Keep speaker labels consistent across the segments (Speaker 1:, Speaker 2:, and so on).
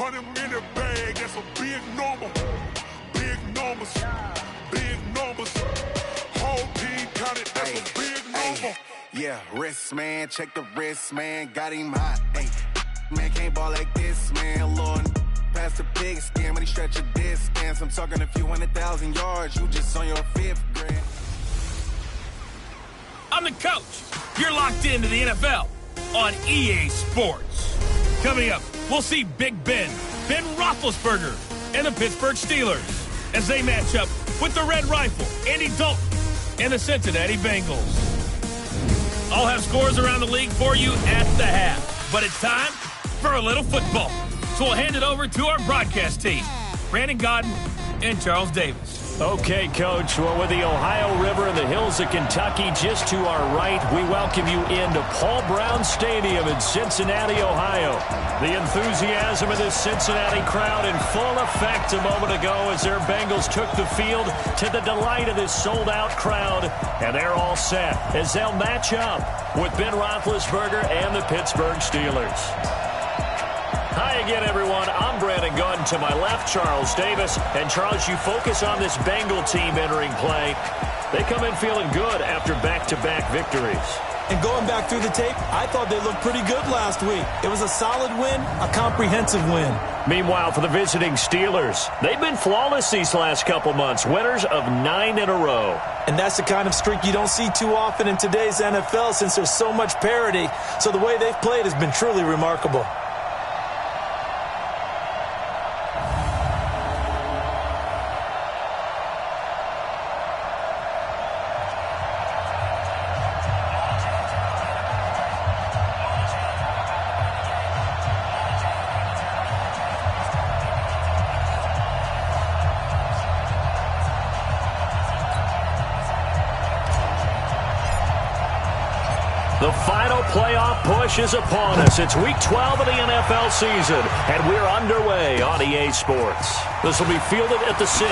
Speaker 1: 100-minute bag, that's a big number. Big numbers, big numbers. Whole team counted, that's a big number.
Speaker 2: Yeah, wrist, man, check the wrist, man. Got him hot, ayy. Man, can't ball like this, man. Lord, past the big skin when he stretch a distance. I'm talking a few 100,000 yards. You just on your 5th grade.
Speaker 3: I'm the coach. You're locked into the NFL on EA Sports. Coming up, we'll see Big Ben Roethlisberger, and the Pittsburgh Steelers as they match up with the Red Rifle, Andy Dalton, and the Cincinnati Bengals. I'll have scores around the league for you at the half, but it's time for a little football. So we'll hand it over to our broadcast team, Brandon Godden and Charles Davis.
Speaker 4: Okay, Coach. Well, with the Ohio River and the hills of Kentucky just to our right, we welcome you into Paul Brown Stadium in Cincinnati, Ohio. The enthusiasm of this Cincinnati crowd in full effect a moment ago as their Bengals took the field to the delight of this sold-out crowd. And they're all set as they'll match up with Ben Roethlisberger and the Pittsburgh Steelers. Hi again, everyone. I'm Brandon Gunn. To my left, Charles Davis. And, Charles, you focus on this Bengal team entering play. They come in feeling good after back-to-back victories.
Speaker 5: And going back through the tape, I thought they looked pretty good last week. It was a solid win, a comprehensive win.
Speaker 4: Meanwhile, for the visiting Steelers, they've been flawless these last couple months, winners of 9 in a row.
Speaker 5: And that's the kind of streak you don't see too often in today's NFL since there's so much parity. So the way they've played has been truly remarkable.
Speaker 4: The final playoff push is upon us. It's Week 12 of the NFL season, and we're underway on EA Sports. This will be fielded at the 6.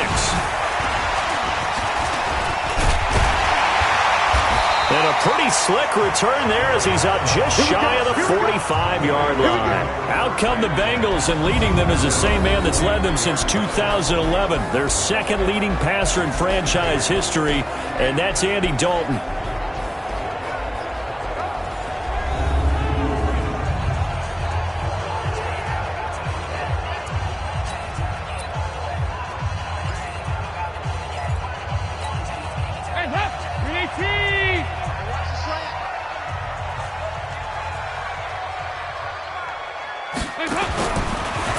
Speaker 4: And a pretty slick return there as he's up just shy of the 45-yard line. Out come the Bengals, and leading them is the same man that's led them since 2011, their second leading passer in franchise history, and that's Andy Dalton.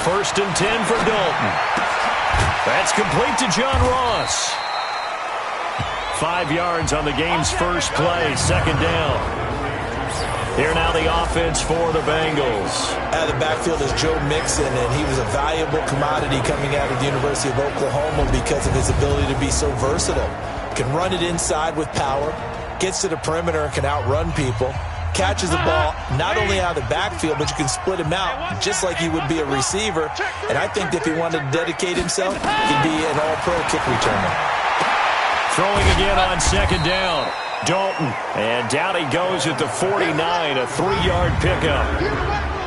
Speaker 4: First and 10 for Dalton. That's complete to John Ross. 5 yards on the game's first play, second down. Here now the offense for the Bengals.
Speaker 5: Out of the backfield is Joe Mixon, and he was a valuable commodity coming out of the University of Oklahoma because of his ability to be so versatile. Can run it inside with power, gets to the perimeter and can outrun people. Catches the ball not only out of the backfield, but you can split him out just like he would be a receiver. And I think if he wanted to dedicate himself, he'd be an all-pro kick returner.
Speaker 4: Throwing again on second down. Dalton. And down he goes at the 49, a 3-yard pickup.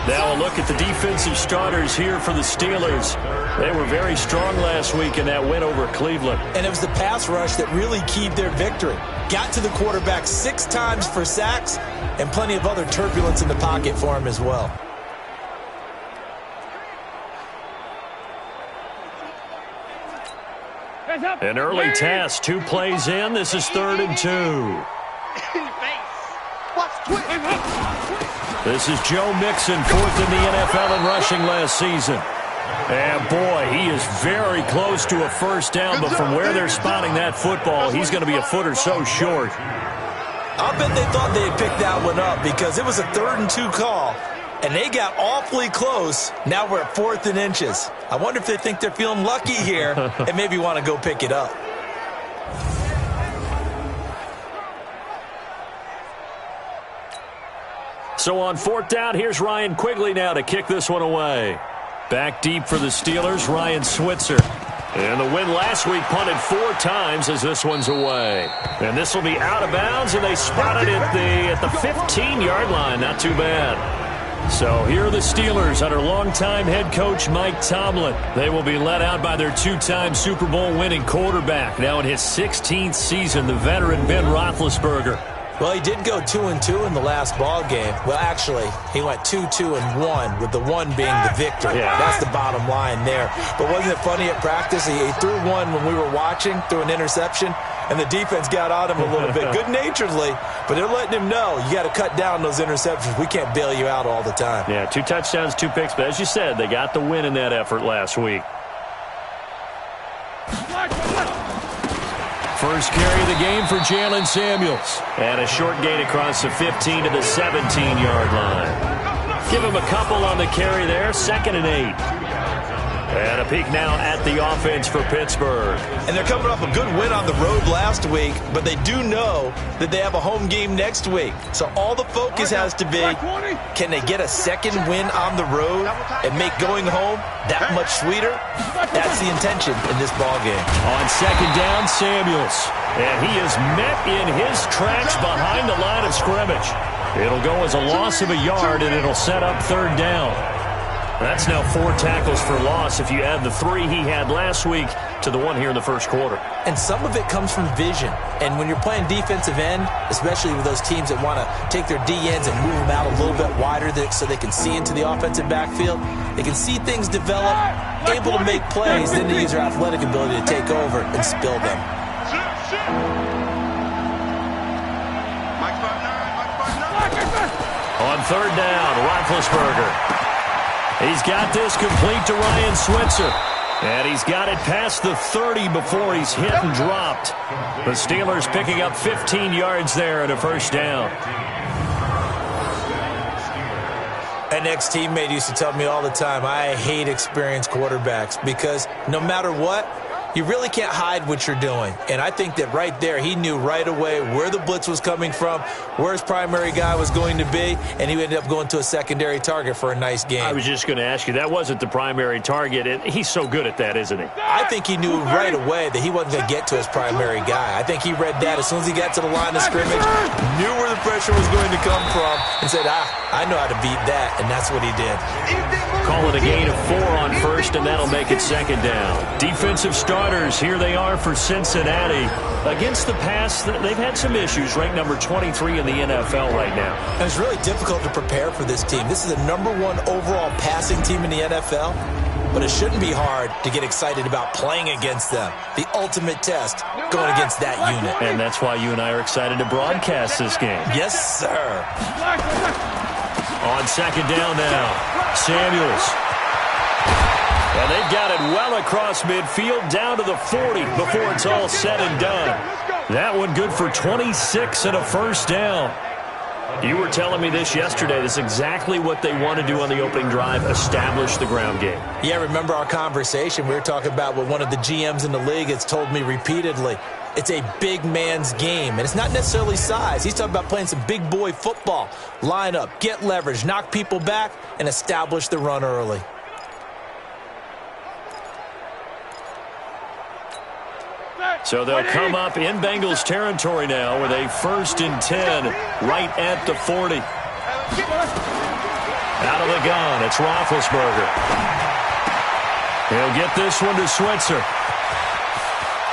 Speaker 4: Now a look at the defensive starters here for the Steelers. They were very strong last week in that win over Cleveland.
Speaker 5: And it was the pass rush that really keyed their victory. Got to the quarterback 6 times for sacks and plenty of other turbulence in the pocket for him as well.
Speaker 4: An early test, 2 plays in. This is 3rd and 2. This is Joe Mixon, 4th in the NFL in rushing last season. And boy, he is very close to a first down, but from where they're spotting that football, he's going to be a foot or so short.
Speaker 5: I'll bet they thought they had picked that one up because it was a 3rd and 2 call, and they got awfully close. Now we're at 4th and inches. I wonder if they think they're feeling lucky here and maybe want to go pick it up.
Speaker 4: So on 4th down, here's Ryan Quigley now to kick this one away. Back deep for the Steelers, Ryan Switzer. And the win last week punted 4 times as this one's away. And this will be out of bounds, and they spotted it at the 15-yard line. Not too bad. So here are the Steelers under longtime head coach Mike Tomlin. They will be led out by their two-time Super Bowl winning quarterback. Now in his 16th season, the veteran Ben Roethlisberger.
Speaker 5: Well, he did go 2-2 in the last ball game. Well, actually, he went 2-2-1, with the one being the victor.
Speaker 4: Yeah.
Speaker 5: That's the bottom line there. But wasn't it funny at practice? He threw one when we were watching, threw an interception, and the defense got on him a little bit, good-naturedly. But they're letting him know, you got to cut down those interceptions. We can't bail you out all the time.
Speaker 4: Yeah, 2 touchdowns, 2 picks. But as you said, they got the win in that effort last week. First carry of the game for Jalen Samuels. And a short gain across the 15 to the 17-yard line. Give him a couple on the carry there. 2nd and 8. And a peek now at the offense for Pittsburgh.
Speaker 5: And they're coming off a good win on the road last week, but they do know that they have a home game next week. So all the focus has to be, can they get a second win on the road and make going home that much sweeter? That's the intention in this ball game.
Speaker 4: On 2nd down, Samuels. And he is met in his tracks behind the line of scrimmage. It'll go as a loss of a yard, and it'll set up 3rd down. That's now 4 tackles for loss if you add the 3 he had last week to the 1 here in the first quarter.
Speaker 5: And some of it comes from vision. And when you're playing defensive end, especially with those teams that want to take their D-ends and move them out a little bit wider so they can see into the offensive backfield, they can see things develop, able to make plays, then they use their athletic ability to take over and spill them.
Speaker 4: On 3rd down, Roethlisberger. He's got this complete to Ryan Switzer. And he's got it past the 30 before he's hit and dropped. The Steelers picking up 15 yards there and a 1st down.
Speaker 5: An ex-teammate used to tell me all the time, I hate experienced quarterbacks because no matter what, you really can't hide what you're doing. And I think that right there, he knew right away where the blitz was coming from, where his primary guy was going to be, and he ended up going to a secondary target for a nice game.
Speaker 4: I was just going to ask you, that wasn't the primary target, and he's so good at that, isn't he?
Speaker 5: I think he knew right away that he wasn't going to get to his primary guy. I think he read that as soon as he got to the line of scrimmage, knew where the pressure was going to come from, and said, I know how to beat that, and that's what he did.
Speaker 4: Call it a gain of 4 on 1st, and that'll make it 2nd down. Defensive starters, here they are for Cincinnati. Against the pass, they've had some issues, ranked number 23 in the NFL right now.
Speaker 5: And it's really difficult to prepare for this team. This is the #1 overall passing team in the NFL, but it shouldn't be hard to get excited about playing against them. The ultimate test, going against that unit.
Speaker 4: And that's why you and I are excited to broadcast this game.
Speaker 5: Yes, sir.
Speaker 4: On 2nd down now, Samuels. And they've got it well across midfield, down to the 40 before it's all said and done. That one good for 26 and a 1st down. You were telling me this yesterday. That's exactly what they want to do on the opening drive, establish the ground game.
Speaker 5: Yeah, remember our conversation? We were talking about what one of the GMs in the league has told me repeatedly. It's a big man's game, and it's not necessarily size. He's talking about playing some big boy football. Line up, get leverage, knock people back, and establish the run early.
Speaker 4: So they'll come up in Bengals territory now with a 1st and 10 right at the 40. Out of the gun, it's Roethlisberger. He'll get this one to Switzer.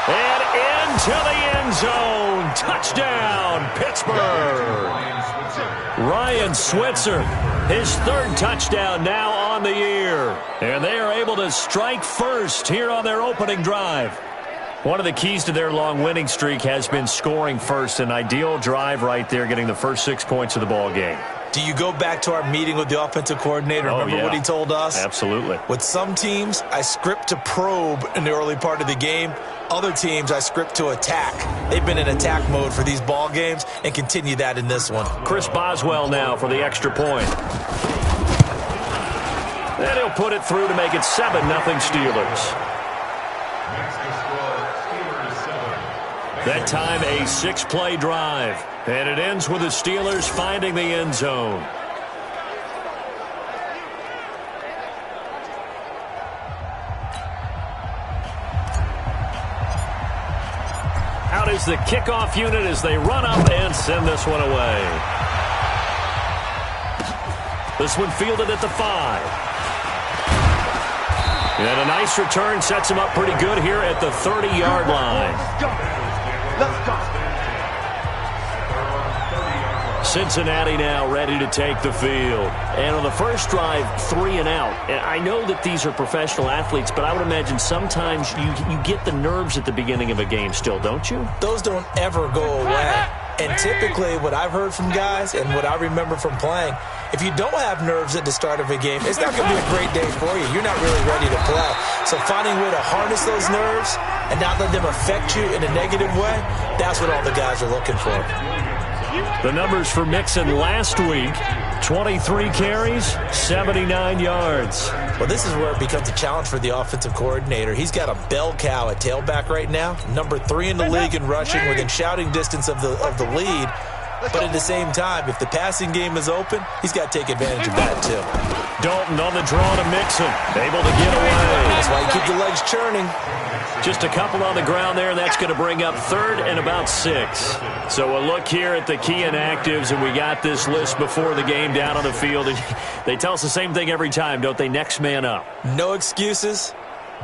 Speaker 4: And into the end zone. Touchdown, Pittsburgh. Ryan Switzer, his 3rd touchdown now on the year. And they are able to strike first here on their opening drive. One of the keys to their long winning streak has been scoring first. An ideal drive right there, getting the first 6 points of the ball game.
Speaker 5: Do you go back to our meeting with the offensive coordinator? Remember what he told us?
Speaker 4: Absolutely.
Speaker 5: With some teams, I script to probe in the early part of the game. Other teams, I script to attack. They've been in attack mode for these ball games and continue that in this one.
Speaker 4: Chris Boswell now for the extra point. And he'll put it through to make it 7-0 Steelers. That time a 6-play drive. And it ends with the Steelers finding the end zone. Out is the kickoff unit as they run up and send this one away. This one fielded at the 5. And a nice return sets him up pretty good here at the 30-yard line.
Speaker 6: Let's go.
Speaker 4: Cincinnati now ready to take the field. And on the first drive, 3 and out. And I know that these are professional athletes, but I would imagine sometimes you get the nerves at the beginning of a game still, don't you?
Speaker 5: Those don't ever go away. And typically what I've heard from guys and what I remember from playing, if you don't have nerves at the start of a game, it's not going to be a great day for you. You're not really ready to play. So finding a way to harness those nerves and not let them affect you in a negative way, that's what all the guys are looking for.
Speaker 4: The numbers for Mixon last week, 23 carries, 79 yards.
Speaker 5: Well, this is where it becomes a challenge for the offensive coordinator. He's got a bell cow at tailback right now, number 3 in the league in rushing, within shouting distance of the lead. But at the same time, if the passing game is open, he's got to take advantage of that too.
Speaker 4: Dalton on the draw to Mixon, able to get away.
Speaker 5: That's why you keep the legs churning.
Speaker 4: Just a couple on the ground there, and that's going to bring up 3rd and about 6. So a look here at the key inactives, and we got this list before the game down on the field. They tell us the same thing every time, don't they? Next man up.
Speaker 5: No excuses.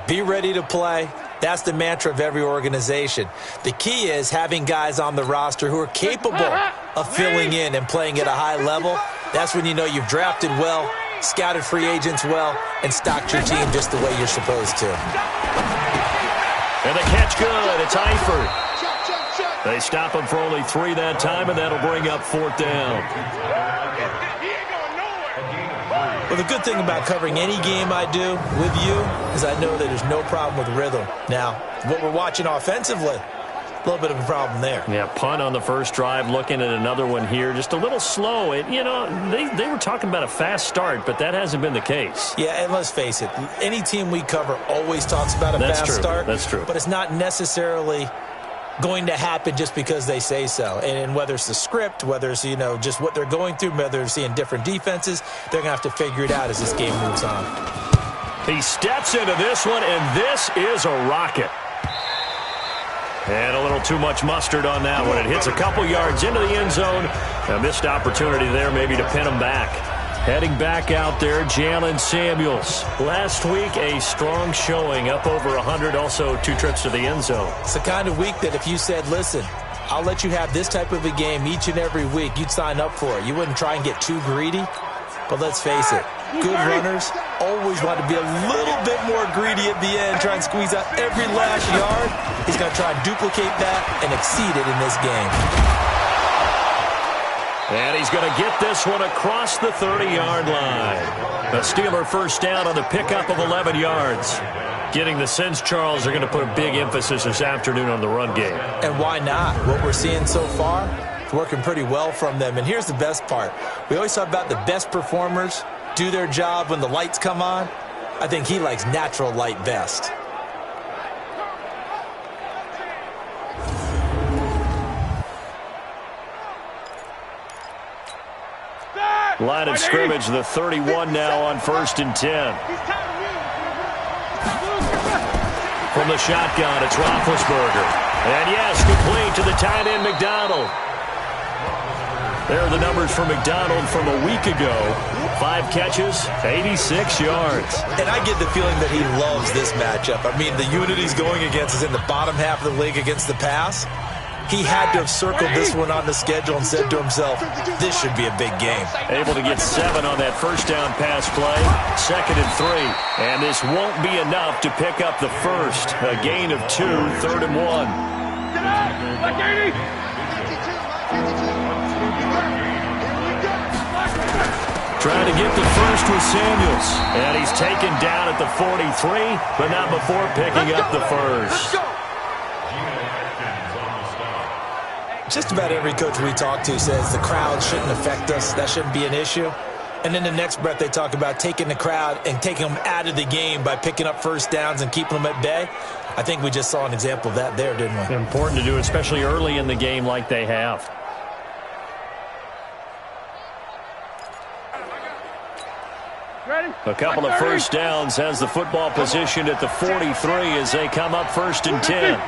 Speaker 5: Be ready to play. That's the mantra of every organization. The key is having guys on the roster who are capable of filling in and playing at a high level. That's when you know you've drafted well, scouted free agents well, and stocked your team just the way you're supposed to.
Speaker 4: And the catch good. It's Eifert. They stop him for only 3 that time, and that'll bring up 4th down.
Speaker 5: Well, the good thing about covering any game I do with you is I know that there's no problem with rhythm. Now, what we're watching offensively, a little bit of a problem there.
Speaker 4: Yeah, punt on the first drive, looking at another one here. Just a little slow. They were talking about a fast start, but that hasn't been the case.
Speaker 5: Yeah, and let's face it, any team we cover always talks about a fast start.
Speaker 4: That's true.
Speaker 5: But it's not necessarily going to happen just because they say so. And whether it's the script, whether it's, just what they're going through, whether they're seeing different defenses, they're going to have to figure it out as this game moves on.
Speaker 4: He steps into this one, and this is a rocket. And a little too much mustard on that one. It hits a couple yards into the end zone. A missed opportunity there maybe to pin him back. Heading back out there, Jalen Samuels. Last week, a strong showing, up over 100, also 2 trips to the end zone.
Speaker 5: It's the kind of week that if you said, listen, I'll let you have this type of a game each and every week, you'd sign up for it. You wouldn't try and get too greedy. But let's face it, good runners always want to be a little bit more greedy at the end, try and squeeze out every last yard. He's going to try and duplicate that and exceed it in this game.
Speaker 4: And he's going to get this one across the 30-yard line. A Steeler first down on the pickup of 11 yards. Getting the sense Charles are going to put a big emphasis this afternoon on the run game.
Speaker 5: And why not? What we're seeing so far, it's working pretty well from them. And here's the best part. We always talk about the best performers do their job when the lights come on. I think he likes natural light best.
Speaker 4: Line of scrimmage, the 31 now on 1st and 10. From the shotgun, it's Roethlisberger. And yes, complete to the tight end, McDonald. There are the numbers for McDonald from a week ago. 5 catches, 86 yards.
Speaker 5: And I get the feeling that he loves this matchup. I mean, the unit he's going against is in the bottom half of the league against the pass. He had to have circled this one on the schedule and said to himself, this should be a big game.
Speaker 4: Able to get 7 on that first down pass play. 2nd and 3. And this won't be enough to pick up the first. A gain of 2, 3rd and 1. Trying to get the first with Samuels. And he's taken down at the 43, but not before picking up the first.
Speaker 5: Just about every coach we talk to says the crowd shouldn't affect us. That shouldn't be an issue. And in the next breath, they talk about taking the crowd and taking them out of the game by picking up first downs and keeping them at bay. I think we just saw an example of that there, didn't we?
Speaker 4: Important to do, especially early in the game like they have. A couple of first downs has the football positioned at the 43 as they come up 1st and 10.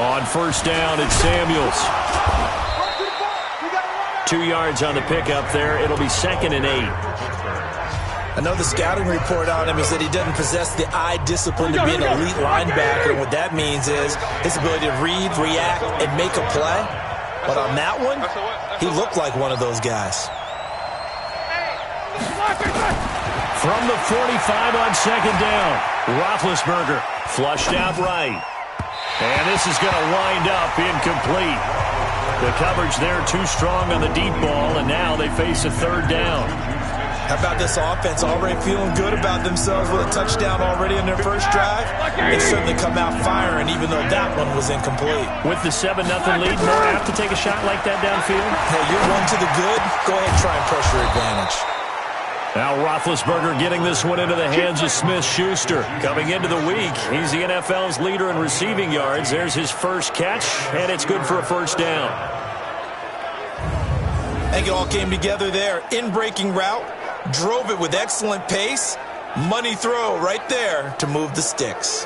Speaker 4: On first down, it's Samuels. 2 yards on the pickup there. It'll be 2nd and 8.
Speaker 5: I know the scouting report on him is that he doesn't possess the eye discipline to be an elite linebacker. What that means is his ability to read, react, and make a play. But on that one, he looked like one of those guys.
Speaker 4: From the 45 on 2nd down, Roethlisberger flushed out right. And this is going to wind up incomplete. The coverage there too strong on the deep ball, and now they face a 3rd down.
Speaker 5: How about this offense already feeling good about themselves with a touchdown already in their first drive? They certainly come out firing, even though that one was incomplete.
Speaker 4: With the 7-0 lead, more apt to take a shot like that downfield?
Speaker 5: Hey, you're one to the good. Go ahead and try and pressure advantage.
Speaker 4: Now Roethlisberger getting this one into the hands of Smith-Schuster. Coming into the week, he's the NFL's leader in receiving yards. There's his first catch, and it's good for a 1st down.
Speaker 5: I think it all came together there. In-breaking route, drove it with excellent pace. Money throw right there to move the sticks.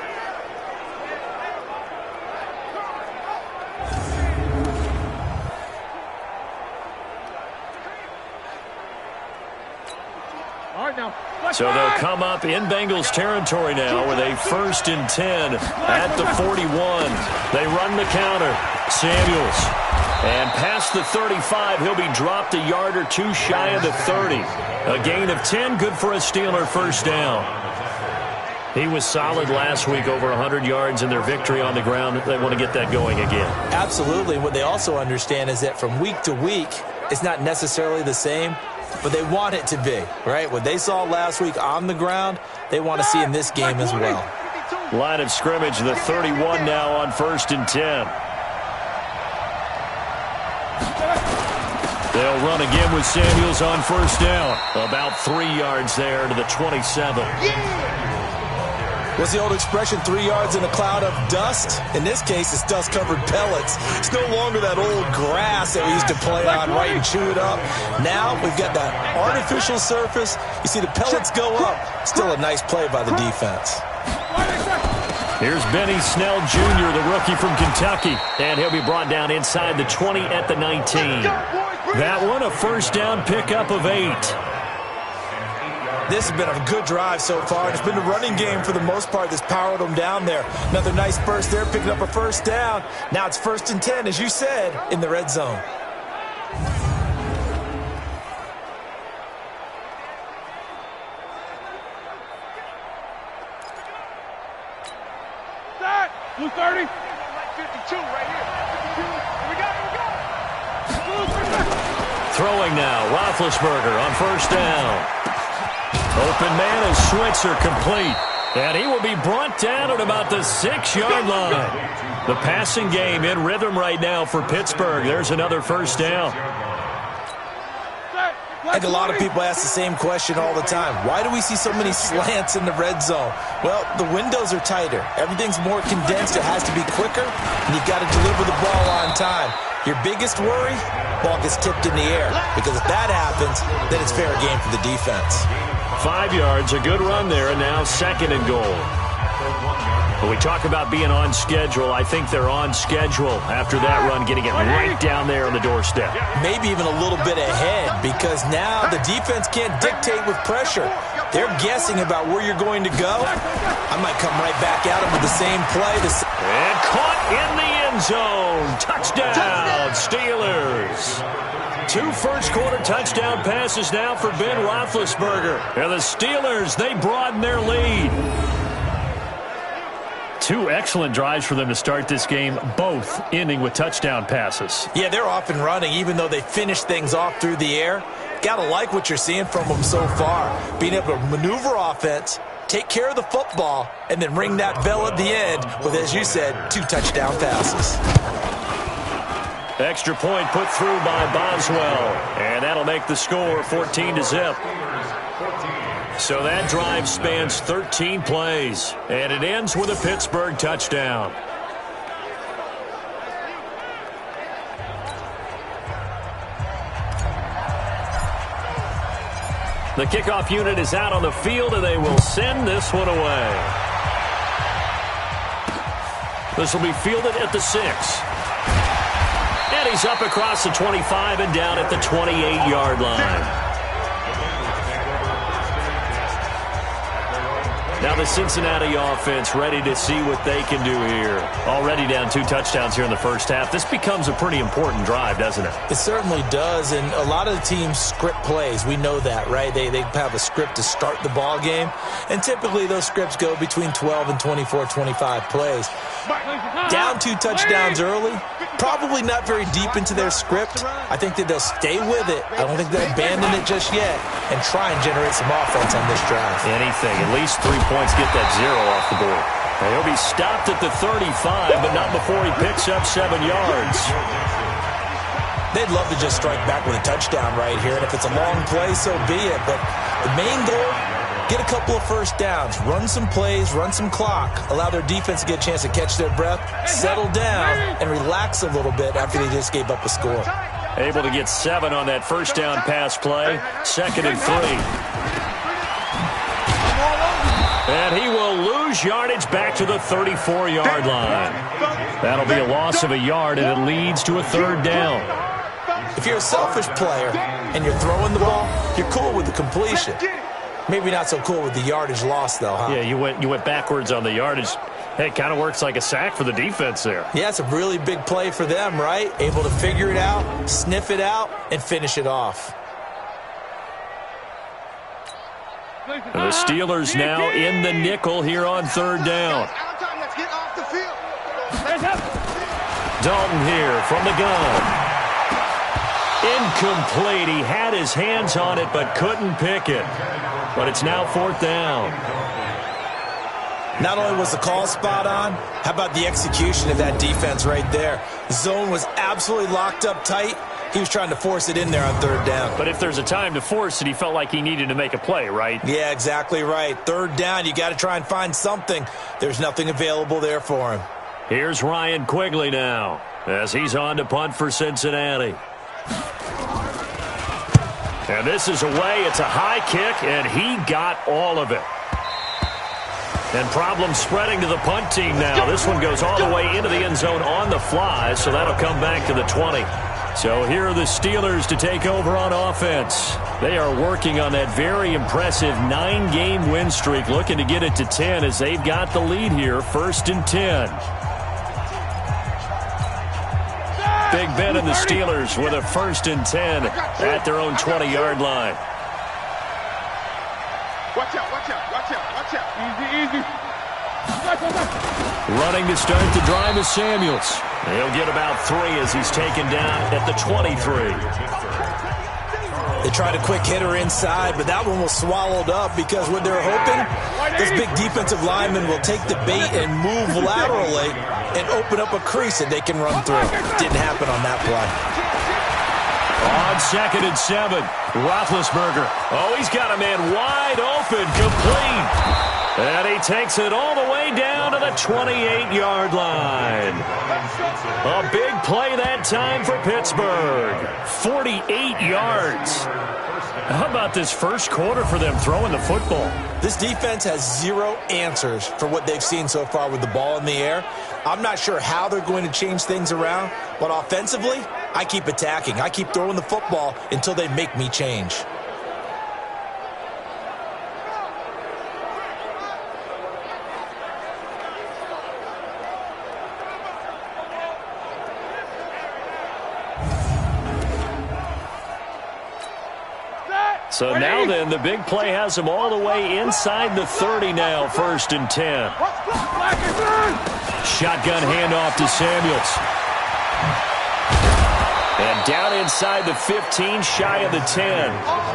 Speaker 4: So they'll come up in Bengals territory now with a 1st and 10 at the 41. They run the counter. Samuels. And past the 35, he'll be dropped a yard or 2 shy of the 30. A gain of 10, good for a Steeler 1st down. He was solid last week, over 100 yards in their victory on the ground. They want to get that going again.
Speaker 5: Absolutely. What they also understand is that from week to week, it's not necessarily the same, but they want it to be, right? What they saw last week on the ground, they want to see in this game as well.
Speaker 4: Line of scrimmage, the 31 now on 1st and 10. They'll run again with Samuels on 1st down. About 3 yards there to the 27.
Speaker 5: What's the old expression, 3 yards in a cloud of dust? In this case, it's dust-covered pellets. It's no longer that old grass that we used to play on, right, and chew it up. Now we've got that artificial surface. You see the pellets go up. Still a nice play by the defense.
Speaker 4: Here's Benny Snell Jr., the rookie from Kentucky. And he'll be brought down inside the 20 at the 19. That one, a 1st down pickup of 8.
Speaker 5: This has been a good drive so far. It's been a running game for the most part that's powered them down there. Another nice burst there, picking up a 1st down. Now it's 1st and 10, as you said, in the red zone.
Speaker 6: Blue 30. 52 right here. 52. We got it.
Speaker 4: Throwing now, Roethlisberger on 1st down. Open man is Switzer, complete. And he will be brought down at about the 6-yard line. The passing game in rhythm right now for Pittsburgh. There's another 1st down.
Speaker 5: I think a lot of people ask the same question all the time. Why do we see so many slants in the red zone? Well, the windows are tighter. Everything's more condensed. It has to be quicker, and you've got to deliver the ball on time. Your biggest worry? Ball gets tipped in the air, because if that happens, then it's fair game for the defense.
Speaker 4: 5 yards, a good run there, and now 2nd and goal. When we talk about being on schedule, I think they're on schedule after that run, getting it right down there on the doorstep.
Speaker 5: Maybe even a little bit ahead, because now the defense can't dictate with pressure. They're guessing about where you're going to go. I might come right back at them with the same play.
Speaker 4: And caught in the end zone. Touchdown, Steelers. 2 first-quarter touchdown passes now for Ben Roethlisberger. And the Steelers, they broaden their lead. 2 excellent drives for them to start this game, both ending with touchdown passes.
Speaker 5: Yeah, they're off and running, even though they finish things off through the air. Got to like what you're seeing from them so far. Being able to maneuver offense, take care of the football, and then ring that bell at the end with, as you said, 2 touchdown passes.
Speaker 4: Extra point put through by Boswell. And that'll make the score 14-0. So that drive spans 13 plays, and it ends with a Pittsburgh touchdown. The kickoff unit is out on the field, and they will send this one away. This will be fielded at the 6. And he's up across the 25 and down at the 28-yard line. Now the Cincinnati offense ready to see what they can do here. Already down 2 touchdowns here in the first half. This becomes a pretty important drive, doesn't it?
Speaker 5: It certainly does, and a lot of the teams script plays. We know that, right? They have a script to start the ball game, and typically those scripts go between 12 and 24, 25 plays. Down 2 touchdowns early, probably not very deep into their script. I think that they'll stay with it. I don't think they'll abandon it just yet and try and generate some offense on this drive.
Speaker 4: Anything, at least 3 points, get that 0 off the board. Now he'll be stopped at the 35, but not before he picks up 7 yards.
Speaker 5: They'd love to just strike back with a touchdown right here, and if it's a long play, so be it. But the main goal, get a couple of first downs, run some plays, run some clock, allow their defense to get a chance to catch their breath, settle down, and relax a little bit after they just gave up a score.
Speaker 4: Able to get 7 on that first down pass play. 2nd and 3. And he will lose yardage back to the 34-yard line. That'll be a loss of a yard, and it leads to a 3rd down.
Speaker 5: If you're a selfish player and you're throwing the ball, you're cool with the completion. Maybe not so cool with the yardage loss, though, huh?
Speaker 4: Yeah, you went backwards on the yardage. Hey, it kind of works like a sack for the defense there.
Speaker 5: Yeah, it's a really big play for them, right? Able to figure it out, sniff it out, and finish it off.
Speaker 4: And the Steelers now in the nickel here on 3rd down. Dalton here from the gun. Incomplete. He had his hands on it but couldn't pick it. But it's now 4th down.
Speaker 5: Not only was the call spot on, how about the execution of that defense right there? The zone was absolutely locked up tight. He was trying to force it in there on 3rd down.
Speaker 4: But if there's a time to force it, he felt like he needed to make a play, right?
Speaker 5: Yeah, exactly right. 3rd down, you got to try and find something. There's nothing available there for him.
Speaker 4: Here's Ryan Quigley now as he's on to punt for Cincinnati. And this is away. It's a high kick, and he got all of it. And problems spreading to the punt team now. This one goes all the way into the end zone on the fly, so that'll come back to the 20. So here are the Steelers to take over on offense. They are working on that very impressive 9-game win streak, looking to get it to 10 as they've got the lead here, 1st and 10. Big Ben and the Steelers with a 1st and 10 at their own 20-yard line.
Speaker 6: Watch out, watch out, watch out, watch out. Easy, easy.
Speaker 4: Running to start the drive is Samuels. He'll get about 3 as he's taken down at the 23.
Speaker 5: They tried a quick hitter inside, but that one was swallowed up because what they're hoping, this big defensive lineman will take the bait and move laterally and open up a crease that they can run through. Didn't happen on that play.
Speaker 4: On 2nd and 7, Roethlisberger. Oh, he's got a man wide open, complete. And he takes it all the way down to the 28-yard line. A big play that time for Pittsburgh. 48 yards. How about this first quarter for them throwing the football?
Speaker 5: This defense has 0 answers for what they've seen so far with the ball in the air. I'm not sure how they're going to change things around, but offensively, I keep attacking. I keep throwing the football until they make me change.
Speaker 4: So now then, the big play has him all the way inside the 30 now, 1st and 10. Shotgun handoff to Samuels. And down inside the 15, shy of the 10.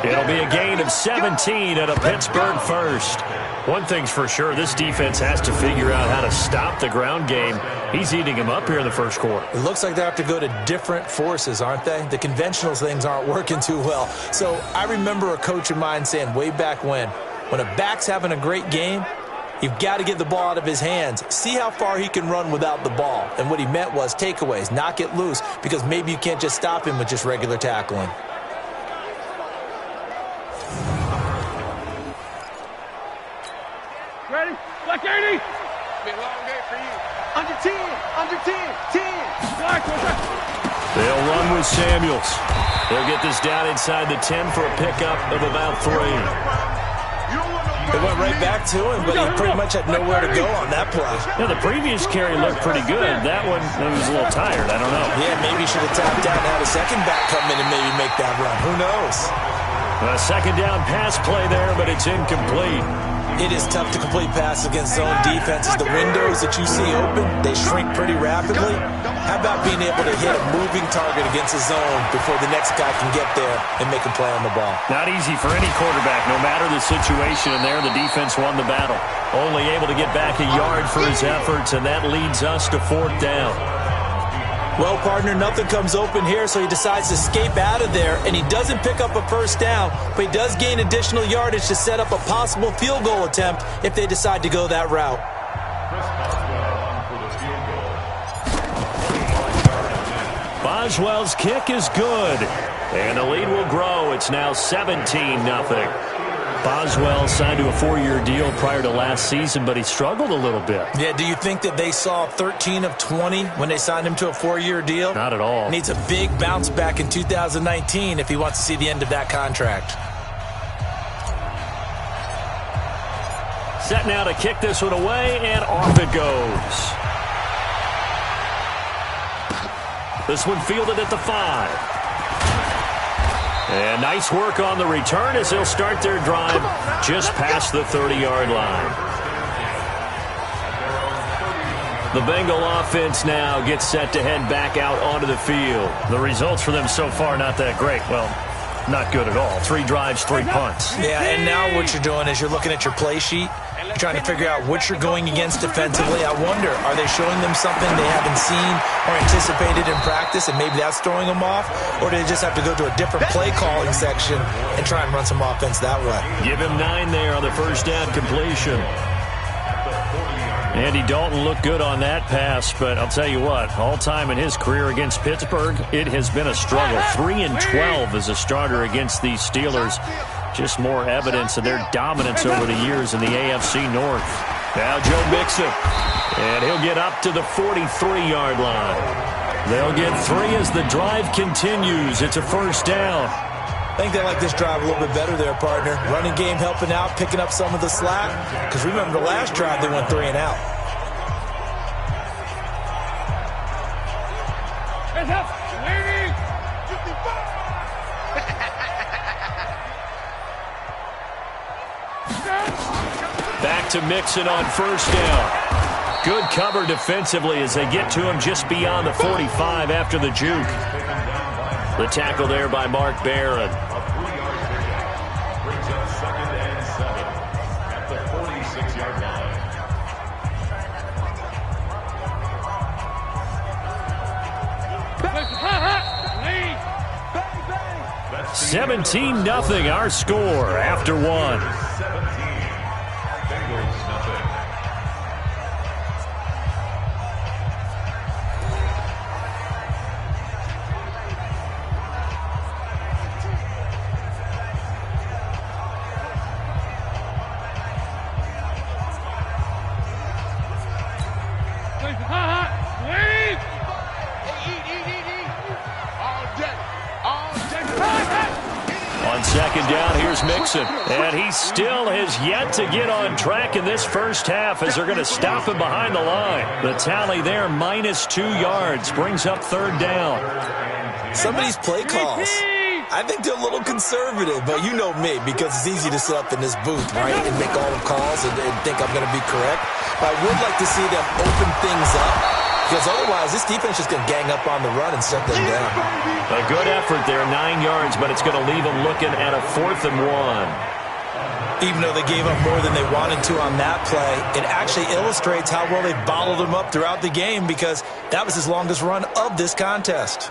Speaker 4: It'll be a gain of 17 and a Pittsburgh 1st. One thing's for sure, this defense has to figure out how to stop the ground game. He's eating him up here in the first quarter.
Speaker 5: It looks like they have to go to different forces, aren't they? The conventional things aren't working too well. So I remember a coach of mine saying way back when a back's having a great game, you've got to get the ball out of his hands. See how far he can run without the ball. And what he meant was takeaways, knock it loose, because maybe you can't just stop him with just regular tackling.
Speaker 6: Ready? Black 80. Be a long day for you. Under 10.
Speaker 4: They'll run with Samuels. They'll get this down inside the 10 for a pickup of about 3.
Speaker 5: They went right back to him, but he pretty much had nowhere to go on that play.
Speaker 4: Yeah, the previous carry looked pretty good. That one, he was a little tired. I don't know.
Speaker 5: Yeah, maybe he should have tapped out and had a second back come in and maybe make that run. Who knows?
Speaker 4: A second down pass play there, but it's incomplete.
Speaker 5: It is tough to complete passes against zone defenses. The windows that you see open, they shrink pretty rapidly. How about being able to hit a moving target against a zone before the next guy can get there and make a play on the ball?
Speaker 4: Not easy for any quarterback, no matter the situation. And there, the defense won the battle. Only able to get back a yard for his efforts, and that leads us to 4th down.
Speaker 5: Well, partner, nothing comes open here, so he decides to escape out of there, and he doesn't pick up a first down, but he does gain additional yardage to set up a possible field goal attempt if they decide to go that route.
Speaker 4: Boswell's kick is good, and the lead will grow. It's now 17-0. Boswell signed to a 4-year deal prior to last season, but he struggled a little bit.
Speaker 5: Yeah, do you think that they saw 13 of 20 when they signed him to a 4-year deal?
Speaker 4: Not at all.
Speaker 5: Needs a big bounce back in 2019 if he wants to see the end of that contract.
Speaker 4: Set now to kick this one away, and off it goes. This one fielded at the 5. And nice work on the return as they'll start their drive just past the 30-yard line. The Bengal offense now gets set to head back out onto the field. The results for them so far not that great. Well, not good at all. 3 drives, 3 punts.
Speaker 5: Yeah, and now what you're doing is you're looking at your play sheet. You're trying to figure out what you're going against defensively. I wonder, are they showing them something they haven't seen or anticipated in practice, and maybe that's throwing them off? Or do they just have to go to a different play calling section and try and run some offense that way?
Speaker 4: Give him 9 there on the first down completion. Andy Dalton looked good on that pass, but I'll tell you what, all time in his career against Pittsburgh, it has been a struggle. 3-12 as a starter against these Steelers. Just more evidence of their dominance over the years in the AFC North. Now Joe Mixon, and he'll get up to the 43-yard line. They'll get 3 as the drive continues. It's a first down.
Speaker 5: I think they like this drive a little bit better there, partner. Running game helping out, picking up some of the slack. Because remember the last drive, they went 3 and out.
Speaker 4: Back to Mixon on first down. Good cover defensively as they get to him just beyond the 45 after the juke. The tackle there by Mark Barron.
Speaker 7: Brings up 2nd and 7 at the 46-yard line.
Speaker 4: 17-0 our score after 1.
Speaker 7: 17. Bengals nothing.
Speaker 4: On second down, here's Mixon. And he still has yet to get on track in this first half as they're going to stop him behind the line. The tally there, -2 yards, brings up 3rd down.
Speaker 5: Some of these play calls, I think they're a little conservative, but you know me, because it's easy to sit up in this booth, right, and make all the calls and think I'm going to be correct. But I would like to see them open things up, because otherwise this defense is going to gang up on the run and shut them down.
Speaker 4: A good effort there, 9 yards, but it's going to leave them looking at a 4th and 1.
Speaker 5: Even though they gave up more than they wanted to on that play, it actually illustrates how well they bottled them up throughout the game, because that was his longest run of this contest.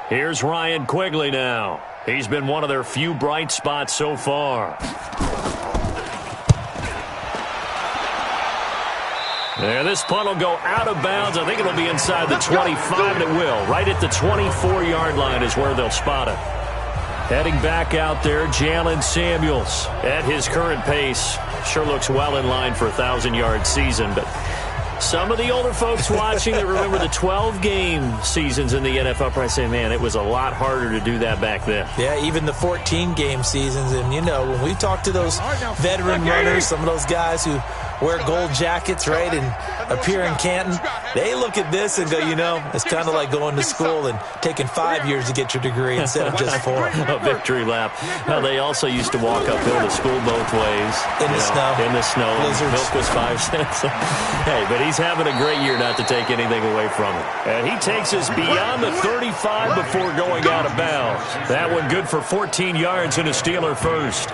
Speaker 4: Here's Ryan Quigley now. He's been one of their few bright spots so far. And this punt will go out of bounds. I think it'll be inside the 25, and it will. Right at the 24-yard line is where they'll spot it. Heading back out there, Jalen Samuels. At his current pace, sure looks well in line for a 1,000-yard season, but some of the older folks watching that remember the 12-game seasons in the NFL probably say, man, it was a lot harder to do that back then.
Speaker 5: Yeah, even the 14-game seasons. And, you know, when we talk to those veteran runners, some of those guys who wear gold jackets, right, and appear in Canton, they look at this and go, you know, it's kind of like going to school and taking 5 years to get your degree instead of just 4.
Speaker 4: A victory lap. Now, they also used to walk uphill to school both ways.
Speaker 5: In the snow.
Speaker 4: In the snow.
Speaker 5: Blizzards.
Speaker 4: Milk was 5 cents. Hey, but he's having a great year, not to take anything away from him. And he takes us beyond the 35 before going out of bounds. That one good for 14 yards and a Steeler first.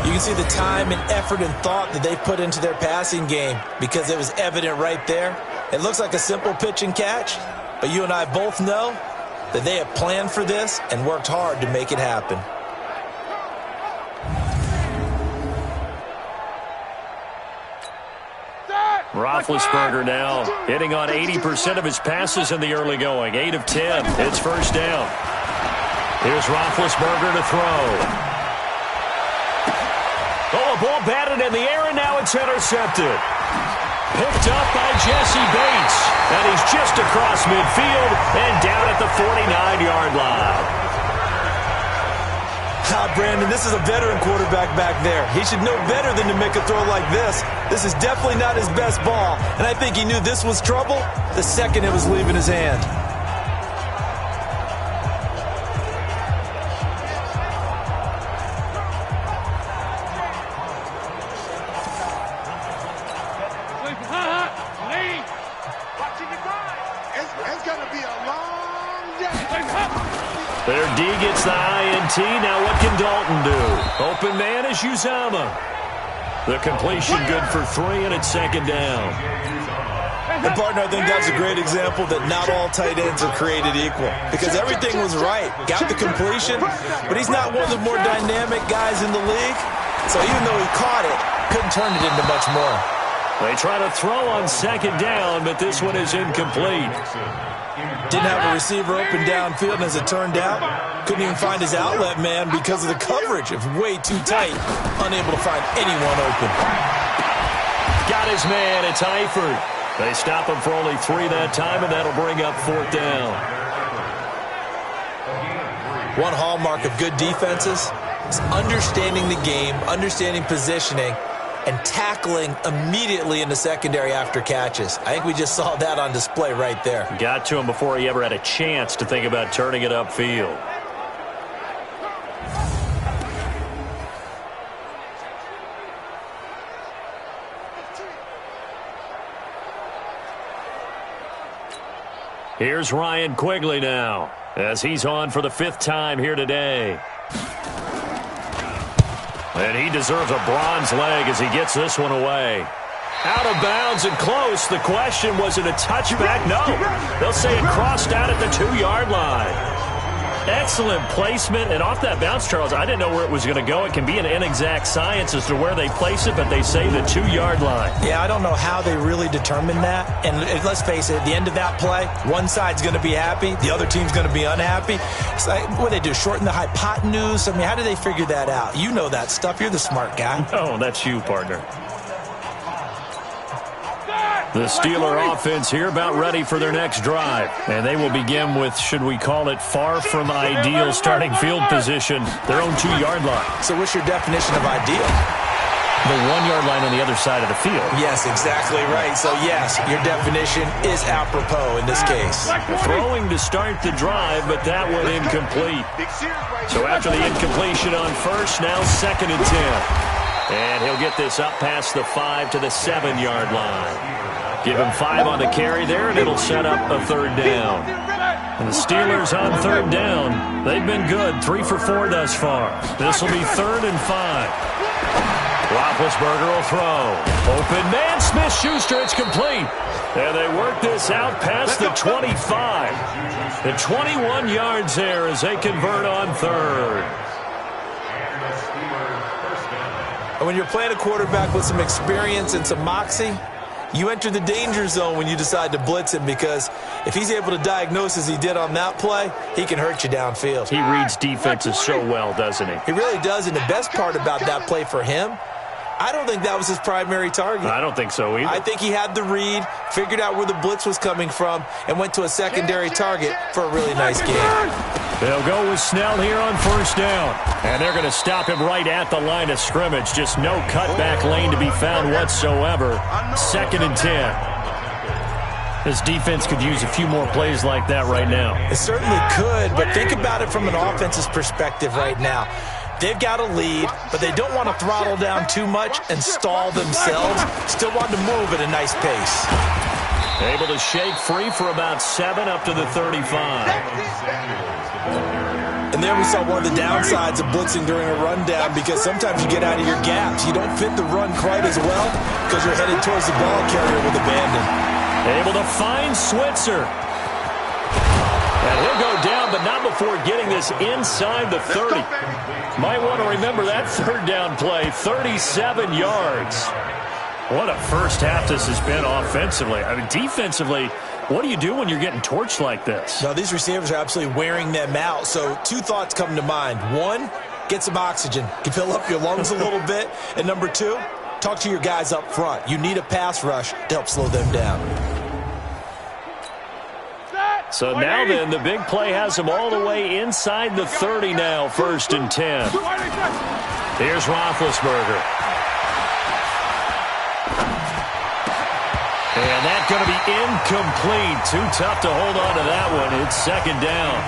Speaker 5: You can see the time and effort and thought that they put into their passing game because it was evident right there. It looks like a simple pitch and catch, but you and I both know that they have planned for this and worked hard to make it happen.
Speaker 4: Roethlisberger now hitting on 80% of his passes in the early going. 8 of 10. It's first down. Here's Roethlisberger to throw. Oh, a ball batted in the air, and now it's intercepted. Picked up by Jesse Bates. And he's just across midfield and down at the 49-yard line.
Speaker 5: Brandon, this is a veteran quarterback back there. He should know better than to make a throw like this. This is definitely not his best ball. And I think he knew this was trouble the second it was leaving his hand.
Speaker 4: Their D gets the INT. Now what can Dalton do? Open man is Uzama. The completion good for 3, and it's second down.
Speaker 5: And, partner, I think that's a great example that not all tight ends are created equal because everything was right. Got the completion, but he's not one of the more dynamic guys in the league. So even though he caught it, couldn't turn it into much more.
Speaker 4: They try to throw on second down, but this one is incomplete.
Speaker 5: Didn't have a receiver open downfield, and as it turned out, couldn't even find his outlet man because of the coverage. It was way too tight, unable to find anyone open.
Speaker 4: Got his man. It's Eifert. They stop him for only 3 that time, and that'll bring up 4th down.
Speaker 5: One hallmark of good defenses is understanding the game, understanding positioning, and tackling immediately in the secondary after catches. I think we just saw that on display right there.
Speaker 4: Got to him before he ever had a chance to think about turning it upfield. Here's Ryan Quigley now, as he's on for the 5th time here today. And he deserves a bronze leg as he gets this one away. Out of bounds and close. The question, was it a touchback? No. They'll say it crossed out at the 2-yard line. Excellent placement. And off that bounce, Charles, I didn't know where it was going to go. It can be an inexact science as to where they place it, but they say the 2-yard line.
Speaker 5: Yeah, I don't know how they really determined that. And let's face it, at the end of that play, one side's going to be happy, the other team's going to be unhappy. It's like, what do they do, shorten the hypotenuse? I mean, how do they figure that out? You know that stuff. You're the smart guy.
Speaker 4: Oh, that's you, partner. The Steeler offense here about ready for their next drive. And they will begin with, should we call it, far from ideal starting field position, their own 2-yard line.
Speaker 5: So what's your definition of ideal?
Speaker 4: The 1-yard line on the other side of the field.
Speaker 5: Yes, exactly right. So, yes, your definition is apropos in this case.
Speaker 4: Throwing to start the drive, but that one incomplete. So after the incompletion on first, now 2nd and 10. And he'll get this up past the 5 to the 7-yard line. Give him 5 on the carry there, and it'll set up a 3rd down. And the Steelers on 3rd down. They've been good, 3 for 4 thus far. This will be 3rd and 5. Roethlisberger will throw. Open man, Smith-Schuster, it's complete. And they work this out past the 25. The 21 yards there as they convert on 3rd.
Speaker 5: And when you're playing a quarterback with some experience and some moxie, you enter the danger zone when you decide to blitz him, because if he's able to diagnose as he did on that play, he can hurt you downfield.
Speaker 4: He reads defenses so well, doesn't he?
Speaker 5: He really does, and the best part about that play for him, I don't think that was his primary target.
Speaker 4: I don't think so either.
Speaker 5: I think he had the read, figured out where the blitz was coming from, and went to a secondary target for a really nice game.
Speaker 4: They'll go with Snell here on first down. And they're going to stop him right at the line of scrimmage. Just no cutback lane to be found whatsoever. 2nd and 10. This defense could use a few more plays like that right now.
Speaker 5: It certainly could, but think about it from an offense's perspective right now. They've got a lead, but they don't want to throttle down too much and stall themselves. Still want to move at a nice pace.
Speaker 4: Able to shake free for about 7 up to the 35.
Speaker 5: And there we saw one of the downsides of blitzing during a rundown, because sometimes you get out of your gaps. You don't fit the run quite as well because you're headed towards the ball carrier with abandon.
Speaker 4: Able to find Switzer. And he'll go down, but not before getting this inside the 30. Might want to remember that third down play, 37 yards. What a first half this has been offensively. I mean, defensively, what do you do when you're getting torched like this?
Speaker 5: Now, these receivers are absolutely wearing them out. So 2 thoughts come to mind. 1, get some oxygen. You fill up your lungs a little bit. And number 2, talk to your guys up front. You need a pass rush to help slow them down.
Speaker 4: So now then, the big play has him all the way inside the 30 now, 1st and 10. Here's Roethlisberger. And that's going to be incomplete. Too tough to hold on to that one. It's 2nd down.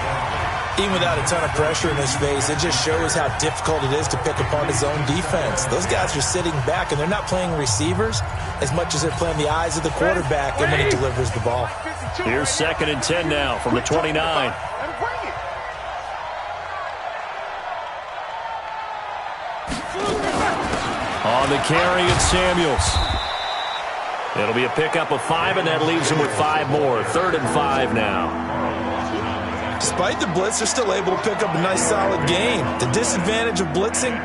Speaker 5: Even without a ton of pressure in his face, it just shows how difficult it is to pick apart his own defense. Those guys are sitting back, and they're not playing receivers as much as they're playing the eyes of the quarterback and when he delivers the ball.
Speaker 4: Here's 2nd and 10 now from the 29. On the carry, it's Samuels. It'll be a pickup of 5, and that leaves him with 5 more. 3rd and 5 now.
Speaker 5: Despite the blitz, they're still able to pick up a nice, solid gain. The disadvantage of blitzing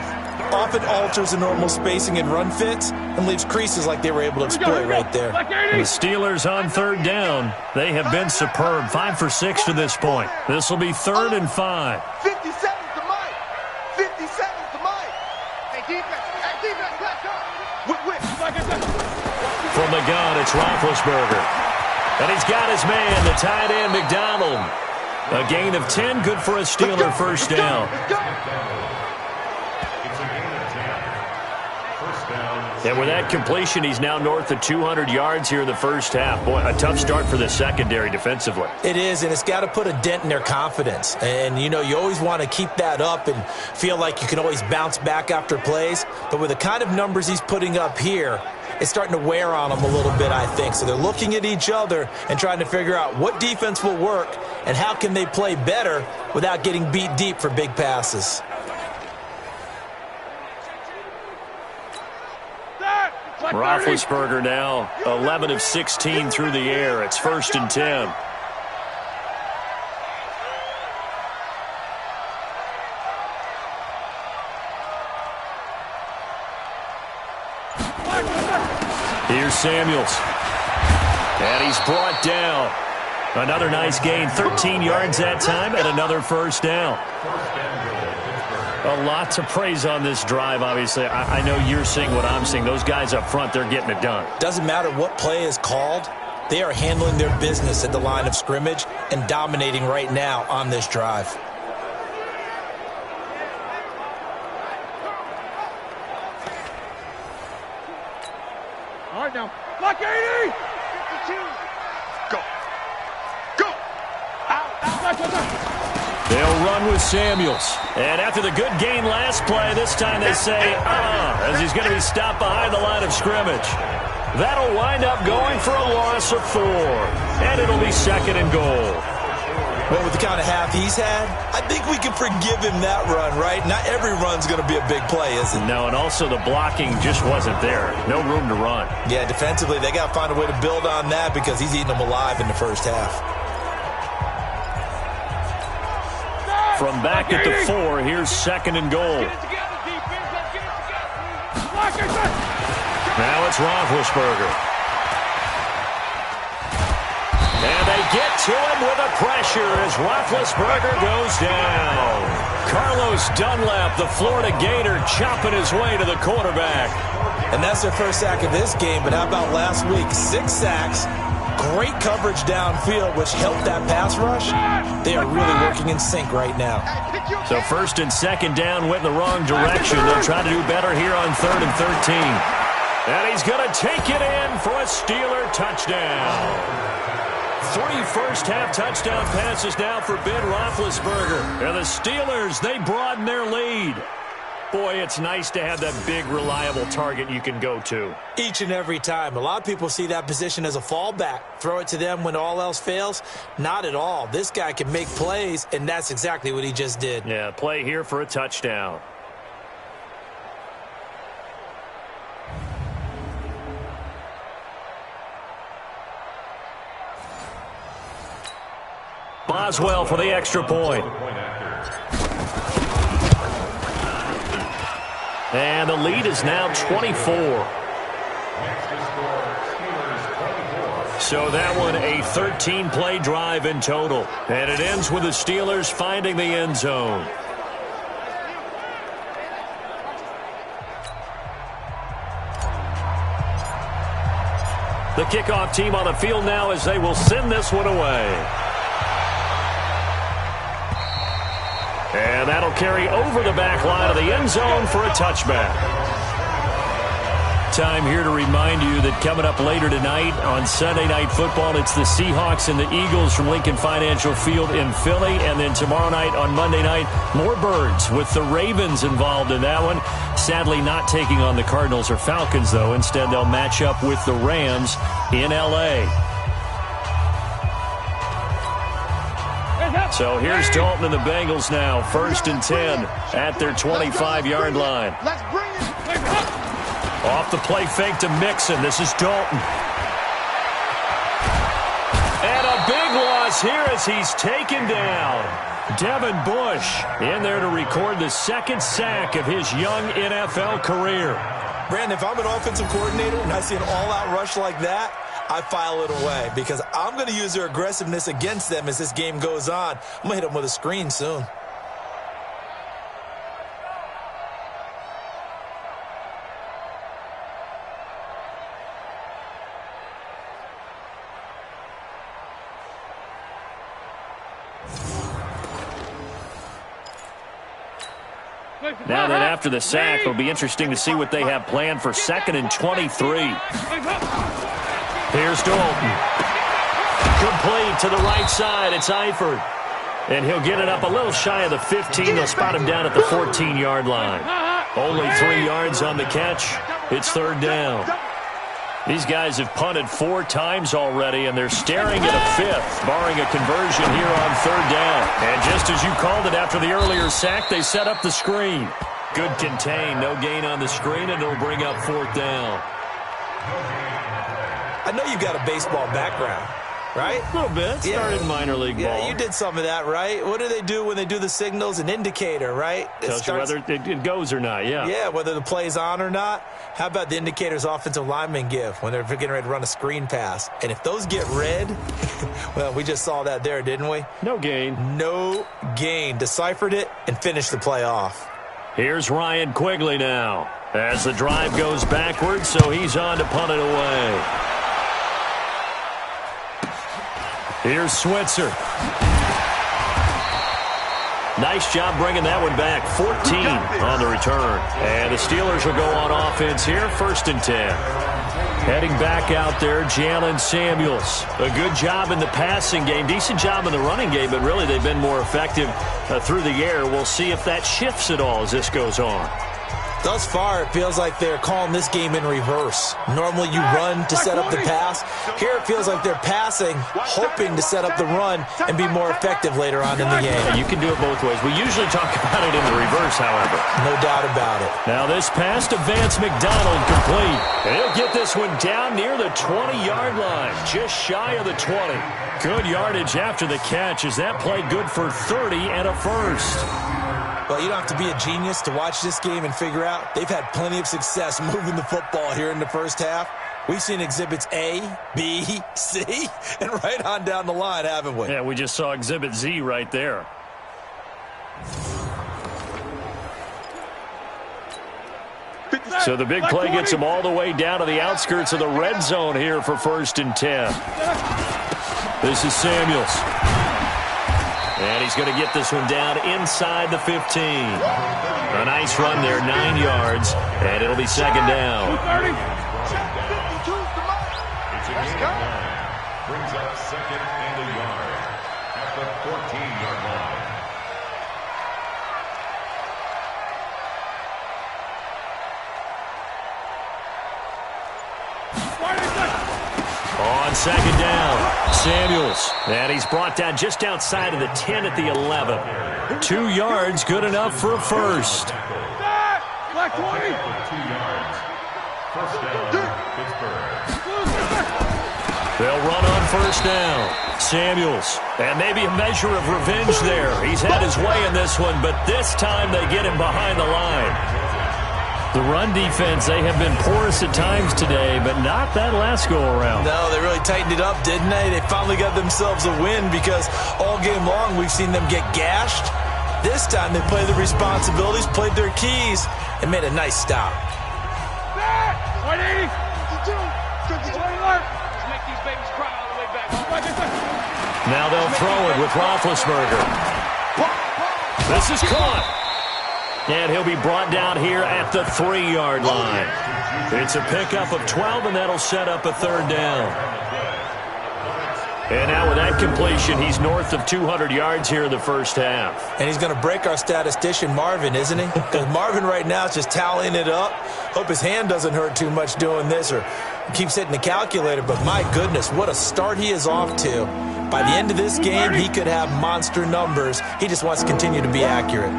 Speaker 5: often alters the normal spacing and run fits and leaves creases like they were able to exploit right there.
Speaker 4: The Steelers on 3rd down. They have been superb. 5 for 6 to this point. This will be 3rd and 5.
Speaker 6: 50 seconds to Mike. 50 seconds to Mike. Hey, defense. Hey, defense, let's go.
Speaker 4: From the gun, it's Roethlisberger. And he's got his man, the tight end, McDonald. A gain of 10, good for a Steeler first down. And with that completion, he's now north of 200 yards here in the first half. Boy, a tough start for the secondary defensively.
Speaker 5: It is, and it's got to put a dent in their confidence. And, you know, you always want to keep that up and feel like you can always bounce back after plays. But with the kind of numbers he's putting up here, it's starting to wear on them a little bit, I think. So they're looking at each other and trying to figure out what defense will work and how can they play better without getting beat deep for big passes.
Speaker 4: Roethlisberger now 11 of 16 through the air. It's 1st and 10. Here's Samuels. And he's brought down. Another nice gain, 13 yards that time, and another first down. A lot to praise on this drive, obviously. I know you're seeing what I'm seeing. Those guys up front, they're getting it done.
Speaker 5: Doesn't matter what play is called. They are handling their business at the line of scrimmage and dominating right now on this drive.
Speaker 6: All right, now. Block 80! 52. Go. Go. Out.
Speaker 4: They'll run with Samuels. And after the good gain last play, this time they say, as he's going to be stopped behind the line of scrimmage. That'll wind up going for a loss of 4. And it'll be 2nd and goal.
Speaker 5: Well, with the kind of half he's had, I think we can forgive him that run, right? Not every run's going to be a big play, is it?
Speaker 4: No, and also the blocking just wasn't there. No room to run.
Speaker 5: Yeah, defensively, they got to find a way to build on that because he's eating them alive in the first half.
Speaker 4: From back at the 4, here's 2nd and goal. Now it's Roethlisberger. And they get to him with the pressure as Roethlisberger goes down. Carlos Dunlap, the Florida Gator, chopping his way to the quarterback.
Speaker 5: And that's their first sack of this game, but how about last week? 6 sacks, great coverage downfield, which helped that pass rush. They are really working in sync right now.
Speaker 4: So first and second down went in the wrong direction. They'll try to do better here on 3rd and 13. And he's going to take it in for a Steeler touchdown. 3 first-half touchdown passes now for Ben Roethlisberger. And the Steelers, they broaden their lead. Boy, it's nice to have that big, reliable target you can go to.
Speaker 5: Each and every time. A lot of people see that position as a fallback. Throw it to them when all else fails. Not at all. This guy can make plays, and that's exactly what he just did.
Speaker 4: Yeah, play here for a touchdown. Boswell for the extra point. And the lead is now 24. So that one a 13-play drive in total. And it ends with the Steelers finding the end zone. The kickoff team on the field now as they will send this one away. And that'll carry over the back line of the end zone for a touchback. Time here to remind you that coming up later tonight on Sunday Night Football, it's the Seahawks and the Eagles from Lincoln Financial Field in Philly. And then tomorrow night on Monday night, more Birds with the Ravens involved in that one. Sadly not taking on the Cardinals or Falcons, though. Instead, they'll match up with the Rams in L.A. So here's Dalton and the Bengals now. 1st and 10 at their 25-yard line.
Speaker 6: Let's bring it.
Speaker 4: Off the play fake to Mixon. This is Dalton. And a big loss here as he's taken down. Devin Bush in there to record the 2nd sack of his young NFL career.
Speaker 5: Brandon, if I'm an offensive coordinator and I see an all-out rush like that, I file it away because I'm going to use their aggressiveness against them as this game goes on. I'm going to hit them with a screen soon.
Speaker 4: Now then, after the sack, it'll be interesting to see what they have planned for 2nd and 23. Here's Dalton. Complete to the right side. It's Eifert. And he'll get it up a little shy of the 15. They'll spot him down at the 14-yard line. Only 3 yards on the catch. It's 3rd down. These guys have punted 4 times already, and they're staring at a 5th, barring a conversion here on 3rd down. And just as you called it after the earlier sack, they set up the screen. Good contain, no gain on the screen, and it'll bring up 4th down.
Speaker 5: I know you've got a baseball background, right?
Speaker 4: A little bit. Started minor league ball.
Speaker 5: Yeah, you did some of that, right? What do they do when they do the signals? An indicator, right?
Speaker 4: Tells you whether it goes or not, yeah.
Speaker 5: Yeah, whether the play's on or not. How about the indicators offensive linemen give when they're getting ready to run a screen pass? And if those get red, well, we just saw that there, didn't we?
Speaker 4: No gain.
Speaker 5: No gain. Deciphered it and finished the play off.
Speaker 4: Here's Ryan Quigley now as the drive goes backwards, so he's on to punt it away. Here's Switzer. Nice job bringing that one back. 14 on the return. And the Steelers will go on offense here. 1st and 10. Heading back out there, Jalen Samuels. A good job in the passing game. Decent job in the running game, but really they've been more effective through the air. We'll see if that shifts at all as this goes on.
Speaker 5: Thus far, it feels like they're calling this game in reverse. Normally you run to set up the pass. Here it feels like they're passing, hoping to set up the run and be more effective later on in the game.
Speaker 4: You can do it both ways. We usually talk about it in the reverse, however.
Speaker 5: No doubt about it.
Speaker 4: Now this pass to Vance McDonald complete. And he'll get this one down near the 20-yard line, just shy of the 20. Good yardage after the catch as that play good for 30 and a first.
Speaker 5: Well, you don't have to be a genius to watch this game and figure out they've had plenty of success moving the football here in the first half. We've seen exhibits A, B, C, and right on down the line, haven't we?
Speaker 4: Yeah, we just saw exhibit Z right there. So the big play gets him all the way down to the outskirts of the red zone here for 1st and 10. This is Samuels. And he's going to get this one down inside the 15. A nice run there, 9 yards, and it'll be 2nd down.
Speaker 7: It's a gain of 9. Brings up 2nd and a yard at the 14-yard line.
Speaker 4: On 2nd down, Samuels. And he's brought down just outside of the 10 at the 11. 2 yards, good enough for a first.
Speaker 6: Black 20.
Speaker 7: 2 yards. 1st down, Pittsburgh.
Speaker 4: They'll run on 1st down. Samuels. And maybe a measure of revenge there. He's had his way in this one, but this time they get him behind the line. The run defense, they have been porous at times today, but not that last go-around.
Speaker 5: No, they really tightened it up, didn't they? They finally got themselves a win because all game long we've seen them get gashed. This time they played the responsibilities, played their keys, and made a nice stop.
Speaker 6: 180. 52. 52. Let's make these babies cry all the way back.
Speaker 4: Now they'll throw it with Roethlisberger. This is caught. And he'll be brought down here at the 3-yard line. It's a pickup of 12, and that'll set up a 3rd down. And now with that completion, he's north of 200 yards here in the first half.
Speaker 5: And he's going to break our statistician, Marvin, isn't he? Because Marvin right now is just tallying it up. Hope his hand doesn't hurt too much doing this or keeps hitting the calculator. But my goodness, what a start he is off to. By the end of this game, he could have monster numbers. He just wants to continue to be accurate.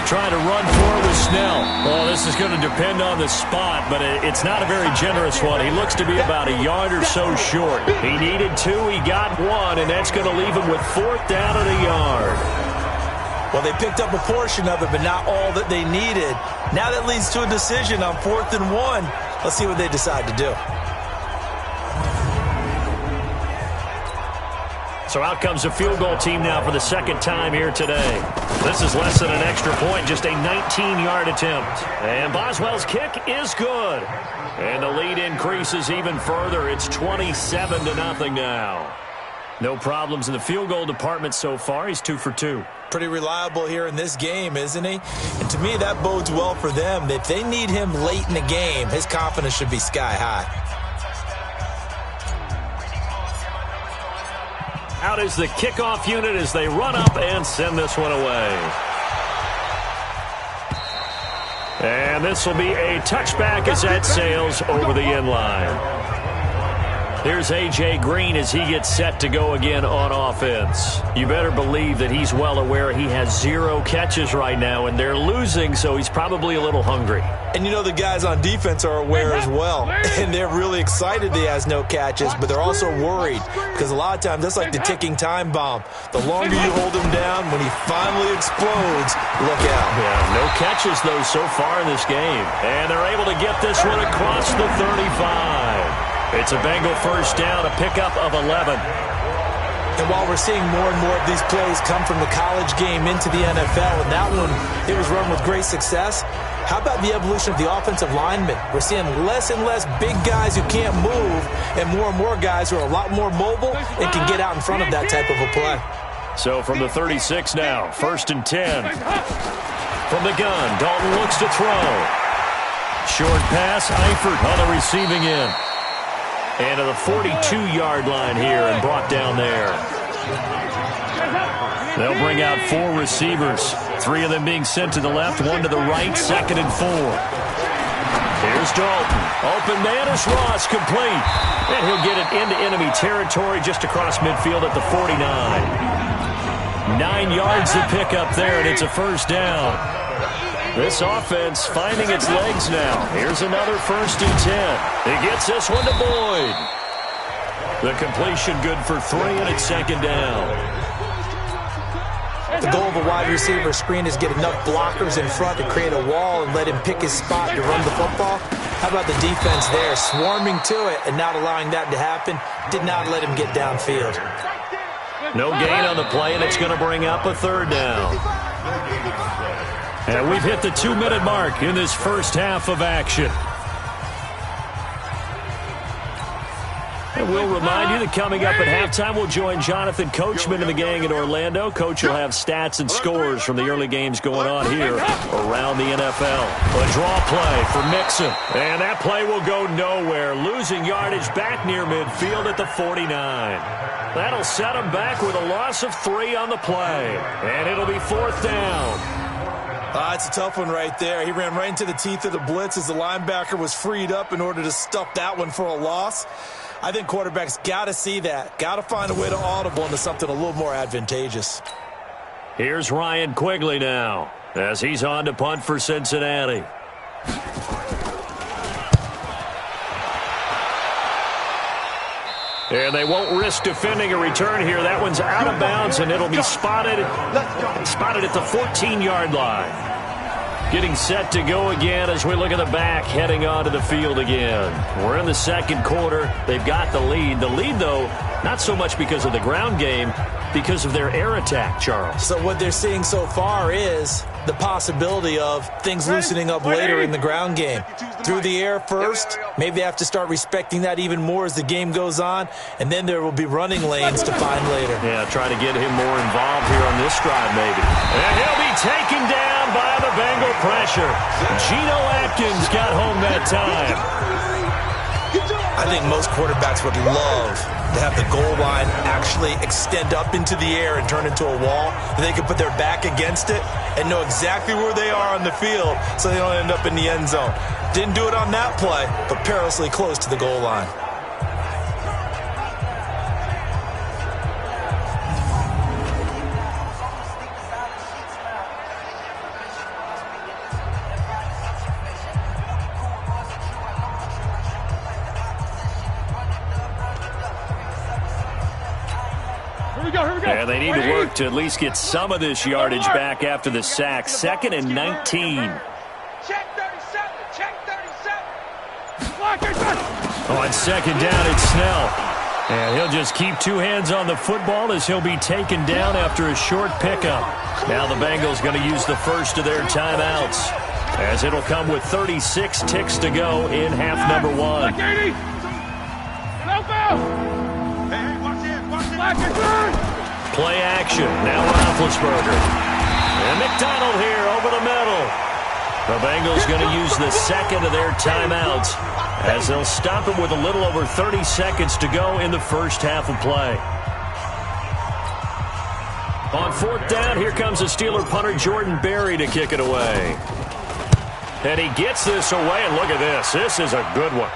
Speaker 4: Trying to run forward with Snell. Well, this is going to depend on the spot, but it's not a very generous one. He looks to be about a yard or so short. He needed 2, he got 1, and that's going to leave him with 4th down and a yard.
Speaker 5: Well, they picked up a portion of it, but not all that they needed. Now that leads to a decision on 4th and 1. Let's see what they decide to do.
Speaker 4: So out comes the field goal team now for the 2nd time here today. This is less than an extra point, just a 19-yard attempt. And Boswell's kick is good. And the lead increases even further. It's 27-0 now. No problems in the field goal department so far. He's 2 for 2.
Speaker 5: Pretty reliable here in this game, isn't he? And to me, that bodes well for them. If they need him late in the game, his confidence should be sky high.
Speaker 4: Out is the kickoff unit as they run up and send this one away. And this will be a touchback as that sails over the end line. Here's A.J. Green as he gets set to go again on offense. You better believe that he's well aware he has 0 catches right now, and they're losing, so he's probably a little hungry.
Speaker 5: And you know the guys on defense are aware as well. And they're really excited he has no catches, but they're also worried because a lot of times that's like the ticking time bomb. The longer you hold him down, when he finally explodes, look out.
Speaker 4: Yeah, no catches, though, so far in this game. And they're able to get this one across the 35. It's a Bengal first down, a pickup of 11.
Speaker 5: And while we're seeing more and more of these plays come from the college game into the NFL, and that one, it was run with great success, how about the evolution of the offensive linemen? We're seeing less and less big guys who can't move and more guys who are a lot more mobile and can get out in front of that type of a play.
Speaker 4: So from the 36 now, 1st and 10. From the gun, Dalton looks to throw. Short pass, Eifert on the receiving end. And to the 42-yard line here and brought down there. They'll bring out 4 receivers. 3 of them being sent to the left, 1 to the right, 2nd and 4. Here's Dalton. Open man is Ross, complete. And he'll get it into enemy territory just across midfield at the 49. 9 yards to pick up there, and it's a first down. This offense finding its legs now. Here's another 1st and 10. He gets this one to Boyd. The completion good for 3, and it's 2nd down.
Speaker 5: The goal of a wide receiver screen is get enough blockers in front to create a wall and let him pick his spot to run the football. How about the defense there, swarming to it and not allowing that to happen? Did not let him get downfield.
Speaker 4: No gain on the play, and it's going to bring up a third down. And we've hit the 2-minute mark in this first half of action. And we'll remind you that coming up at halftime, we'll join Jonathan Coachman and the gang in Orlando. Coach will have stats and scores from the early games going on here around the NFL. A draw play for Mixon. And that play will go nowhere. Losing yardage back near midfield at the 49. That'll set him back with a loss of 3 on the play. And it'll be fourth down.
Speaker 5: It's a tough one right there. He ran right into the teeth of the blitz as the linebacker was freed up in order to stuff that one for a loss. I think quarterbacks got to see that. Got to find a way to audible into something a little more advantageous.
Speaker 4: Here's Ryan Quigley now as he's on to punt for Cincinnati. And they won't risk defending a return here. That one's out of bounds, and it'll be spotted at the 14-yard line. Getting set to go again as we look at the back, heading onto the field again. We're in the second quarter. They've got the lead. The lead, though, not so much because of the ground game, because of their air attack, Charles.
Speaker 5: So what they're seeing so far is the possibility of things loosening up later in the ground game. Through the air first, maybe they have to start respecting that even more as the game goes on, and then there will be running lanes to find later.
Speaker 4: Yeah, try to get him more involved here on this drive maybe. And he'll be taken down by the Bengal pressure. Geno Atkins got home that time.
Speaker 5: I think most quarterbacks would love to have the goal line actually extend up into the air and turn into a wall. They can put their back against it and know exactly where they are on the field so they don't end up in the end zone. Didn't do it on that play, but perilously close to the goal line.
Speaker 4: And they need to work to at least get some of this yardage back after the sack. 2nd and 19.
Speaker 6: Check 37. Check 37.
Speaker 4: On second down, it's Snell. And he'll just keep 2 hands on the football as he'll be taken down after a short pickup. Now the Bengals going to use the first of their timeouts, as it'll come with 36 ticks to go in half number 1. Play action. Now Roethlisberger. And McDonald here over the middle. The Bengals going to use the second of their timeouts as they'll stop him with a little over 30 seconds to go in the first half of play. On fourth down, here comes the Steeler punter Jordan Berry to kick it away. And he gets this away, and look at this. This is a good one.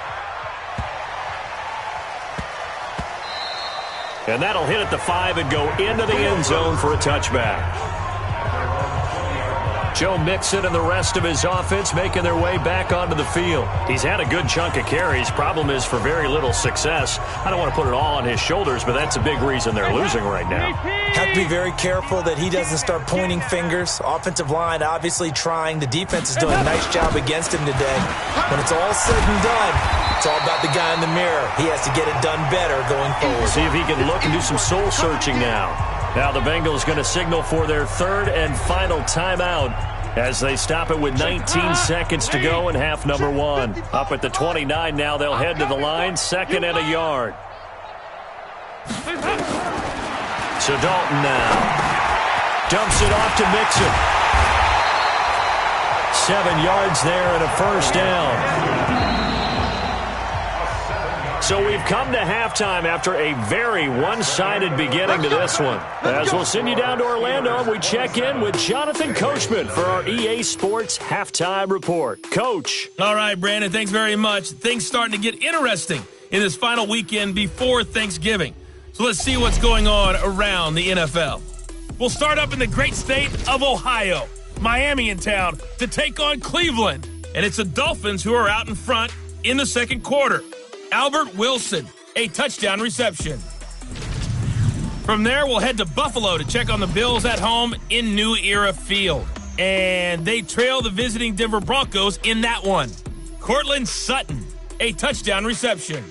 Speaker 4: And that'll hit at the 5 and go into the end zone for a touchback. Joe Mixon and the rest of his offense making their way back onto the field. He's had a good chunk of carries. Problem is for very little success. I don't want to put it all on his shoulders, but that's a big reason they're losing right now.
Speaker 5: Have to be very careful that he doesn't start pointing fingers. Offensive line obviously trying. The defense is doing a nice job against him today. When it's all said and done, it's all about the guy in the mirror. He has to get it done better going forward.
Speaker 4: See if he can look and do some soul searching now. Now the Bengals going to signal for their third and final timeout as they stop it with 19 seconds to go in half number 1. Up at the 29 now, they'll head to the line, 2nd and a yard. So Dalton now dumps it off to Mixon. 7 yards there and a first down. So we've come to halftime after a very one-sided beginning to this one. As we'll send you down to Orlando, and we check in with Jonathan Coachman for our EA Sports Halftime Report. Coach.
Speaker 3: All right, Brandon, thanks very much. Things starting to get interesting in this final weekend before Thanksgiving. So let's see what's going on around the NFL. We'll start up in the great state of Ohio. Miami in town to take on Cleveland. And it's the Dolphins who are out in front in the second quarter. Albert Wilson, a touchdown reception. From there, we'll head to Buffalo to check on the Bills at home in New Era Field. And they trail the visiting Denver Broncos in that one. Cortland Sutton, a touchdown reception.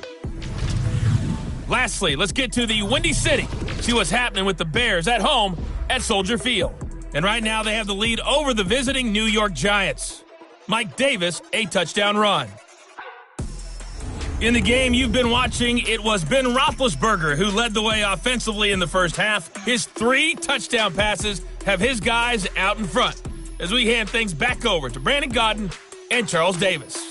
Speaker 3: Lastly, let's get to the Windy City. See what's happening with the Bears at home at Soldier Field. And right now they have the lead over the visiting New York Giants. Mike Davis, a touchdown run. In the game you've been watching, it was Ben Roethlisberger who led the way offensively in the first half. His 3 touchdown passes have his guys out in front as we hand things back over to Brandon Godden and Charles Davis.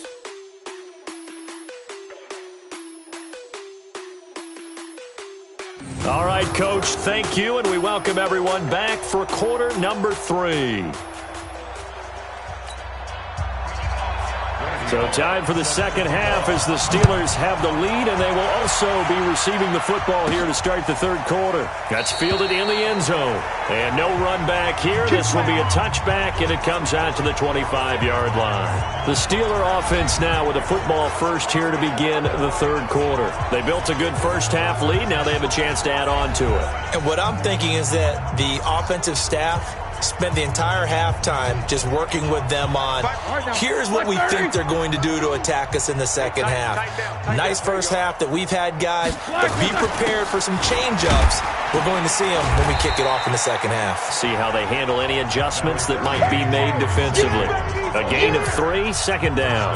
Speaker 4: All right, Coach, thank you, and we welcome everyone back for quarter number 3. So time for the second half as the Steelers have the lead, and they will also be receiving the football here to start the third quarter. That's fielded in the end zone. And no run back here. This will be a touchback, and it comes out to the 25-yard line. The Steeler offense now with a football first here to begin the third quarter. They built a good first half lead. Now they have a chance to add on to it.
Speaker 5: And what I'm thinking is that the offensive staff spent the entire halftime just working with them on, here's what we think they're going to do to attack us in the second half. Nice first half that we've had, guys, but be prepared for some change-ups. We're going to see them when we kick it off in the second half.
Speaker 4: See how they handle any adjustments that might be made defensively. A gain of 3, second down.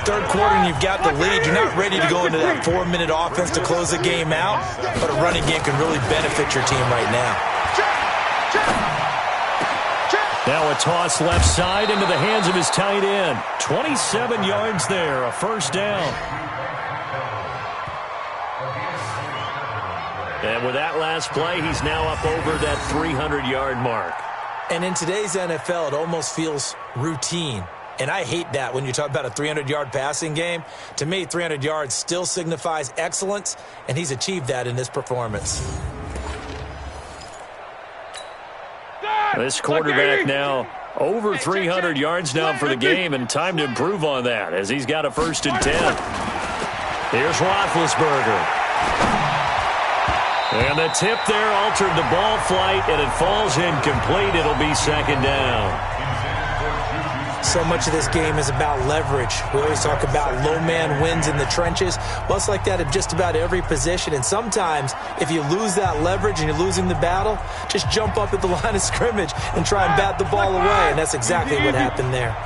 Speaker 5: Third quarter and you've got the lead. You're not ready to go into that 4-minute offense to close the game out, but a running game can really benefit your team right now.
Speaker 4: Now a toss left side into the hands of his tight end. 27 yards there, a first down. And with that last play, he's now up over that 300-yard mark.
Speaker 5: And in today's NFL, it almost feels routine. And I hate that when you talk about a 300-yard passing game. To me, 300 yards still signifies excellence, and he's achieved that in this performance.
Speaker 4: This quarterback now over 300 yards now for the game, and time to improve on that as he's got a 1st and 10. Here's Roethlisberger. And the tip there altered the ball flight, and it falls incomplete. It'll be second down.
Speaker 5: So much of this game is about leverage. We always talk about low man wins in the trenches. Well, it's like that at just about every position. And sometimes, if you lose that leverage and you're losing the battle, just jump up at the line of scrimmage and try and bat the ball away. And that's exactly what happened there.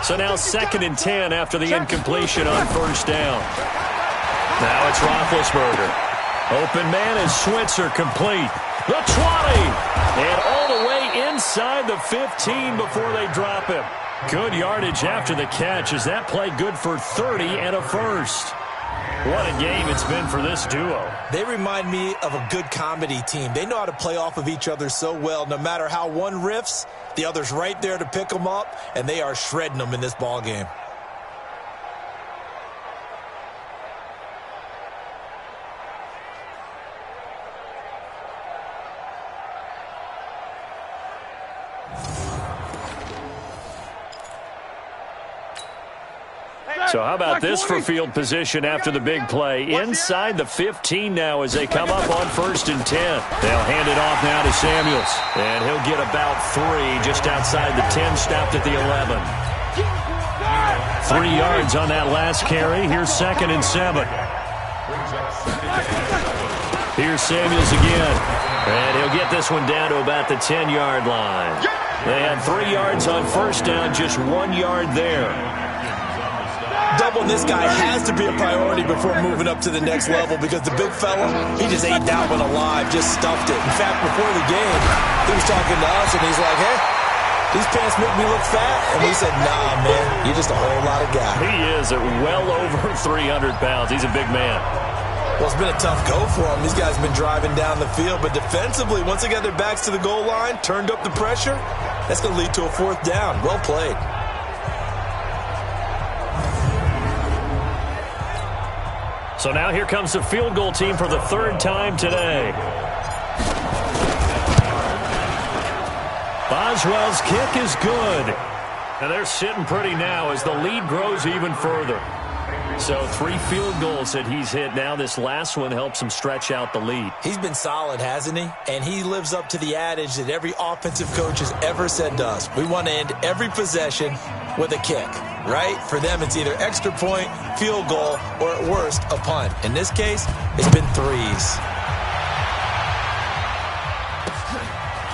Speaker 4: So now 2nd and 10 after the incompletion on first down. Now it's Roethlisberger. Open man is Switzer complete. The 20. And all the way inside the 15 before they drop him. Good yardage after the catch. Is that play good for 30 and a first? What a game it's been for this duo.
Speaker 5: They remind me of a good comedy team. They know how to play off of each other so well. No matter how one riffs, the other's right there to pick them up, and they are shredding them in this ball game.
Speaker 4: So how about this for field position after the big play? Inside the 15 now as they come up on 1st and 10. They'll hand it off now to Samuels. And he'll get about 3 just outside the 10, stopped at the 11. 3 yards on that last carry. Here's 2nd and 7. Here's Samuels again. And he'll get this one down to about the 10-yard line. They had 3 yards on first down, just 1 yard there.
Speaker 5: Doubling this guy has to be a priority before moving up to the next level because the big fella, he just ate that one alive, just stuffed it. In fact, before the game, he was talking to us, and he's like, hey, these pants make me look fat. And we said, nah, man, you're just a whole lot of guy.
Speaker 4: He is at well over 300 pounds. He's a big man.
Speaker 5: Well, it's been a tough go for him. These guys have been driving down the field, but defensively, once they got their backs to the goal line, turned up the pressure, that's going to lead to a 4th down. Well played.
Speaker 4: So now here comes the field goal team for the 3rd time today. Boswell's kick is good. And they're sitting pretty now as the lead grows even further. So 3 field goals that he's hit now. This last one helps him stretch out the lead.
Speaker 5: He's been solid, hasn't he? And he lives up to the adage that every offensive coach has ever said to us. We want to end every possession with a kick, right? For them, it's either extra point, field goal, or at worst, a punt. In this case, it's been 3s.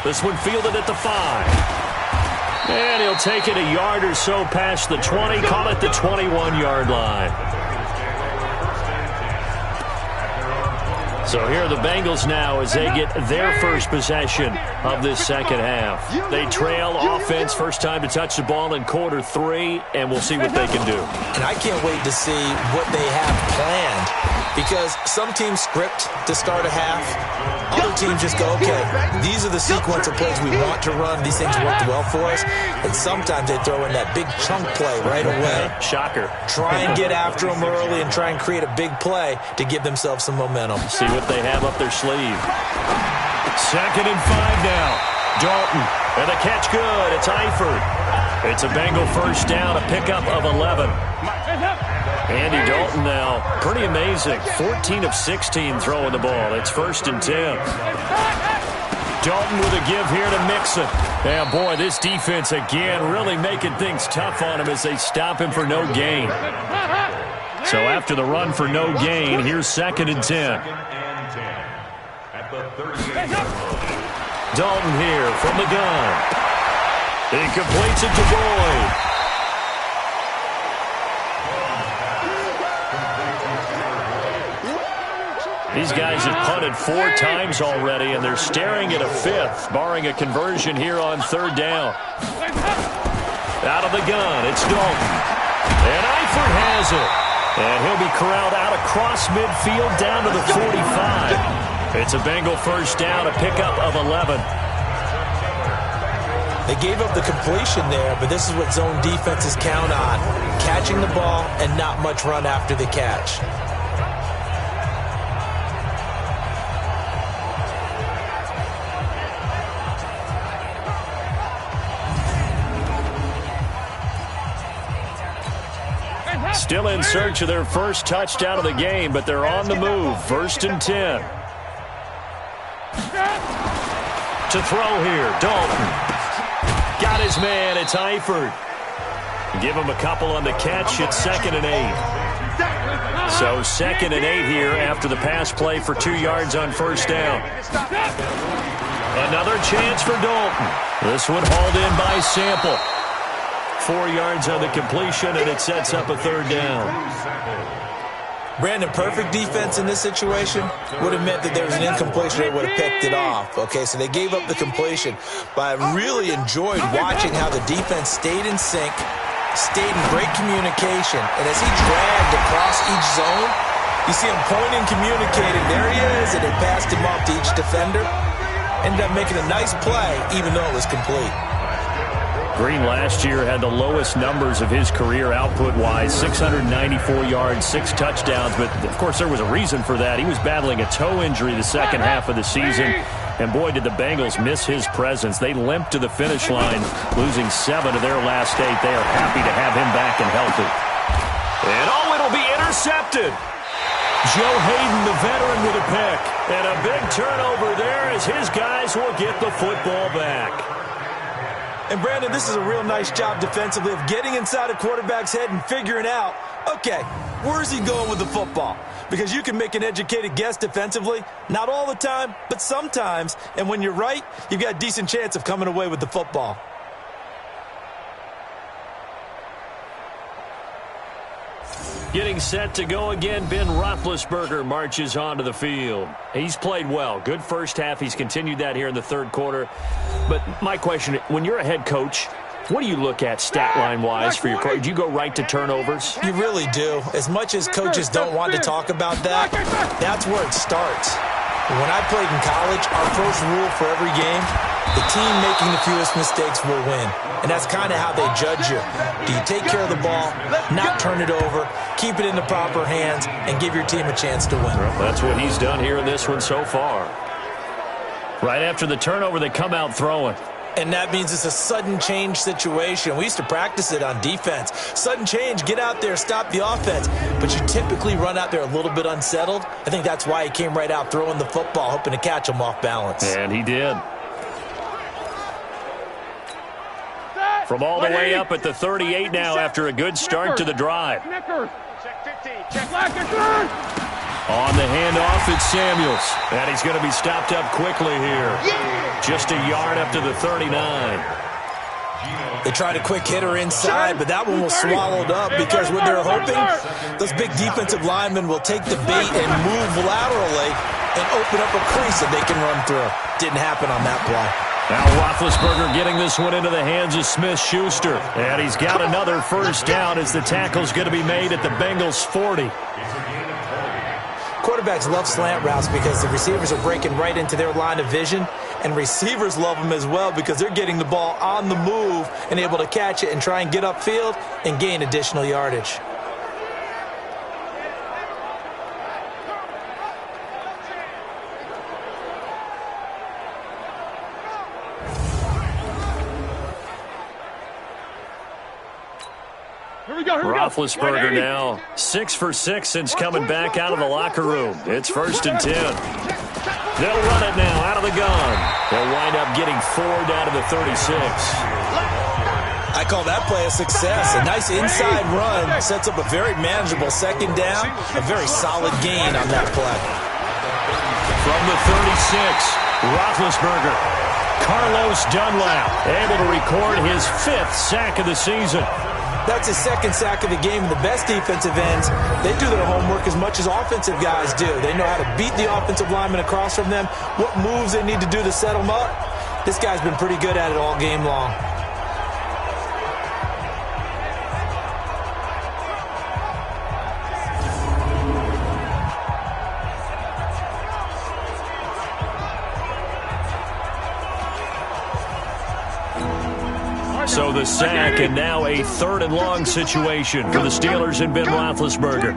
Speaker 4: This one fielded at the 5. And he'll take it a yard or so past the 20, call it the 21-yard line. So here are the Bengals now as they get their first possession of this second half. They trail offense, first time to touch the ball in quarter 3, and we'll see what they can do.
Speaker 5: And I can't wait to see what they have planned, because some teams script to start a half. Other teams just go, okay, these are the sequence of plays we want to run. These things worked well for us. And sometimes they throw in that big chunk play right away.
Speaker 4: Shocker.
Speaker 5: Try and get after them early and try and create a big play to give themselves some momentum.
Speaker 4: See what they have up their sleeve. 2nd and 5 now. Dalton. And the catch good. It's Eifert. It's a Bengal first down, a pickup of 11. Andy Dalton now, pretty amazing. 14 of 16 throwing the ball. It's 1st and 10. Dalton with a give here to Mixon. Yeah, boy, this defense again really making things tough on him as they stop him for no gain. So after the run for no gain, here's 2nd and 10. Dalton here from the gun. He completes it to Boyd. These guys have punted 4 times already, and they're staring at a 5th, barring a conversion here on 3rd down. Out of the gun, it's Dalton. And Eifert has it. And he'll be corralled out across midfield down to the 45. It's a Bengal first down, a pickup of 11.
Speaker 5: They gave up the completion there, but this is what zone defenses count on. Catching the ball and not much run after the catch.
Speaker 4: Still in search of their first touchdown of the game, but they're on the move. 1st and 10. To throw here, Dalton. Got his man, it's Eifert. Give him a couple on the catch, it's 2nd and 8. So 2nd and 8 here after the pass play for 2 yards on first down. Another chance for Dalton. This one hauled in by Sample. 4 yards on the completion, and it sets up a 3rd down.
Speaker 5: Brandon, perfect defense in this situation would have meant that there was an incompletion. They would have picked it off. Okay, so they gave up the completion. But I really enjoyed watching how the defense stayed in sync, stayed in great communication. And as he dragged across each zone, you see him pointing, communicating. There he is, and they passed him off to each defender. Ended up making a nice play, even though it was complete.
Speaker 4: Green last year had the lowest numbers of his career output-wise, 694 yards, 6 touchdowns. But, of course, there was a reason for that. He was battling a toe injury the second half of the season. And, boy, did the Bengals miss his presence. They limped to the finish line, losing 7 of their last 8. They are happy to have him back and healthy. And, oh, it'll be intercepted. Joe Hayden, the veteran, with a pick. And a big turnover there as his guys will get the football back.
Speaker 5: And, Brandon, this is a real nice job defensively of getting inside a quarterback's head and figuring out, okay, where's he going with the football? Because you can make an educated guess defensively, not all the time, but sometimes. And when you're right, you've got a decent chance of coming away with the football.
Speaker 4: Getting set to go again, Ben Roethlisberger marches onto the field. He's played well. Good first half. He's continued that here in the 3rd quarter. But my question, when you're a head coach, what do you look at stat line-wise for your coach? Do you go right to turnovers?
Speaker 5: You really do. As much as coaches don't want to talk about that, that's where it starts. When I played in college, our first rule for every game, the team making the fewest mistakes will win. And that's kind of how they judge you. Do you take care of the ball, not turn it over, keep it in the proper hands, and give your team a chance to win?
Speaker 4: Well, that's what he's done here in this one so far. Right after the turnover, they come out throwing.
Speaker 5: And that means it's a sudden change situation. We used to practice it on defense. Sudden change, get out there, stop the offense. But you typically run out there a little bit unsettled. I think that's why he came right out throwing the football, hoping to catch him off balance.
Speaker 4: And he did. From all the way up at the 38 now after a good start to the drive. On the handoff, it's Samuels. And he's going to be stopped up quickly here. Just a yard up to the 39.
Speaker 5: They tried a quick hitter inside, but that one was swallowed up because what they're hoping, those big defensive linemen will take the bait and move laterally and open up a crease that they can run through. Didn't happen on that play.
Speaker 4: Now Roethlisberger getting this one into the hands of Smith-Schuster. And he's got another first down as the tackle's going to be made at the Bengals' 40.
Speaker 5: Quarterbacks love slant routes because the receivers are breaking right into their line of vision, and receivers love them as well because they're getting the ball on the move and able to catch it and try and get upfield and gain additional yardage.
Speaker 4: Roethlisberger now 6 for 6 since coming back out of the locker room. It's 1st and 10. They'll run it now out of the gun. They'll wind up getting 4 down to the 36.
Speaker 5: I call that play a success. A nice inside run sets up a very manageable second down. A very solid gain on that play.
Speaker 4: From the 36, Roethlisberger. Carlos Dunlap able to record his 5th sack of the season.
Speaker 5: That's his 2nd sack of the game. The best defensive ends, they do their homework as much as offensive guys do. They know how to beat the offensive lineman across from them, what moves they need to do to set them up. This guy's been pretty good at it all game long.
Speaker 4: So the sack, and now a 3rd and long situation for the Steelers and Ben Roethlisberger.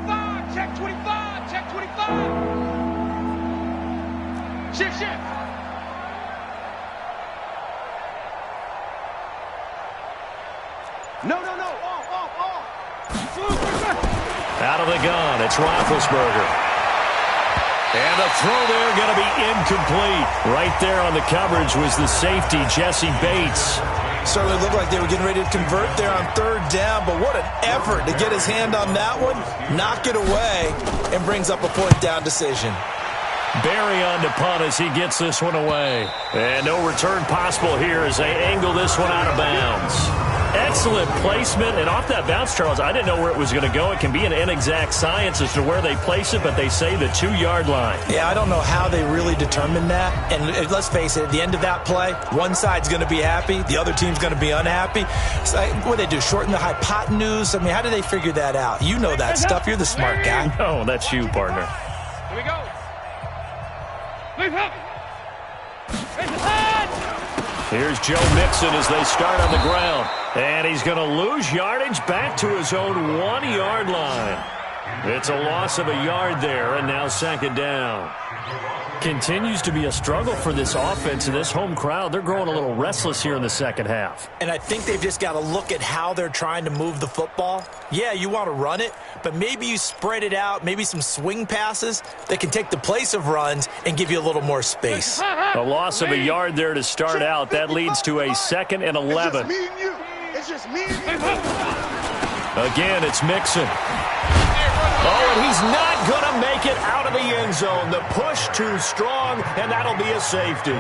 Speaker 6: Check 25, check 25. Shift. No. Off.
Speaker 4: Out of the gun, it's Roethlisberger. And the throw there going to be incomplete. Right there on the coverage was the safety, Jesse Bates.
Speaker 5: Certainly looked like they were getting ready to convert there on 3rd down, but what an effort to get his hand on that one, knock it away, and brings up a 4th down decision.
Speaker 4: Barry on to punt as he gets this one away. And no return possible here as they angle this one out of bounds. Excellent placement, and off that bounce, Charles, I didn't know where it was going to go. It can be an inexact science as to where they place it, but they say the 2-yard line.
Speaker 5: Yeah, I don't know how they really determined that. And let's face it, at the end of that play, one side's going to be happy, the other team's going to be unhappy. So, what do they do, shorten the hypotenuse? I mean, how do they figure that out? You know that stuff. You're the smart guy.
Speaker 4: No, that's you, partner.
Speaker 6: Here we go.
Speaker 4: Here's Joe Mixon as they start on the ground. And he's going to lose yardage back to his own 1-yard line. It's a loss of a yard there, and now 2nd down. Continues to be a struggle for this offense and this home crowd. They're growing a little restless here in the second half.
Speaker 5: And I think they've just got to look at how they're trying to move the football. Yeah, you want to run it, but maybe you spread it out, maybe some swing passes that can take the place of runs and give you a little more space.
Speaker 4: A loss of a yard there to start out. That leads to a 2nd and 11.
Speaker 6: It's just me and you.
Speaker 4: Again, it's Mixon. Oh, and he's not going to make it out of the end zone. The push too strong, and that'll be a safety.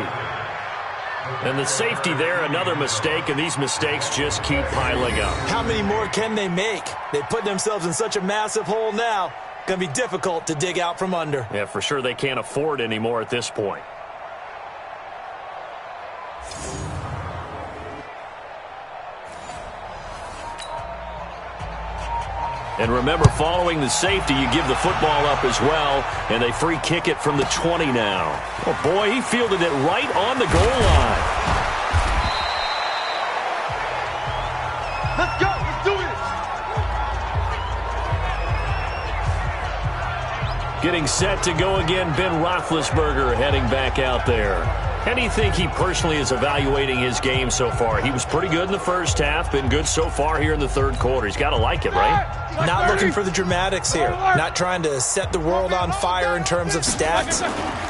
Speaker 4: And the safety there, another mistake, and these mistakes just keep piling up.
Speaker 5: How many more can they make? They put themselves in such a massive hole now. Going to be difficult to dig out from under.
Speaker 4: Yeah, for sure they can't afford anymore at this point. And remember, following the safety, you give the football up as well, and they free kick it from the 20 now. Oh, boy, he fielded it right on the goal line.
Speaker 6: Let's go. Let's do it.
Speaker 4: Getting set to go again, Ben Roethlisberger heading back out there. How do you think he personally is evaluating his game so far? He was pretty good in the first half, been good so far here in the third quarter. He's got to like it, right?
Speaker 5: Not looking for the dramatics here. Not trying to set the world on fire in terms of stats.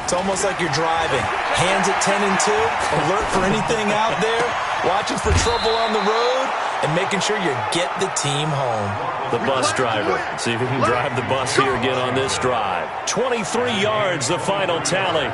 Speaker 5: It's almost like you're driving. Hands at 10 and 2, alert for anything out there, watching for trouble on the road, and making sure you get the team home.
Speaker 4: The bus driver. See if he can drive the bus here again on this drive. 23 yards, the final tally.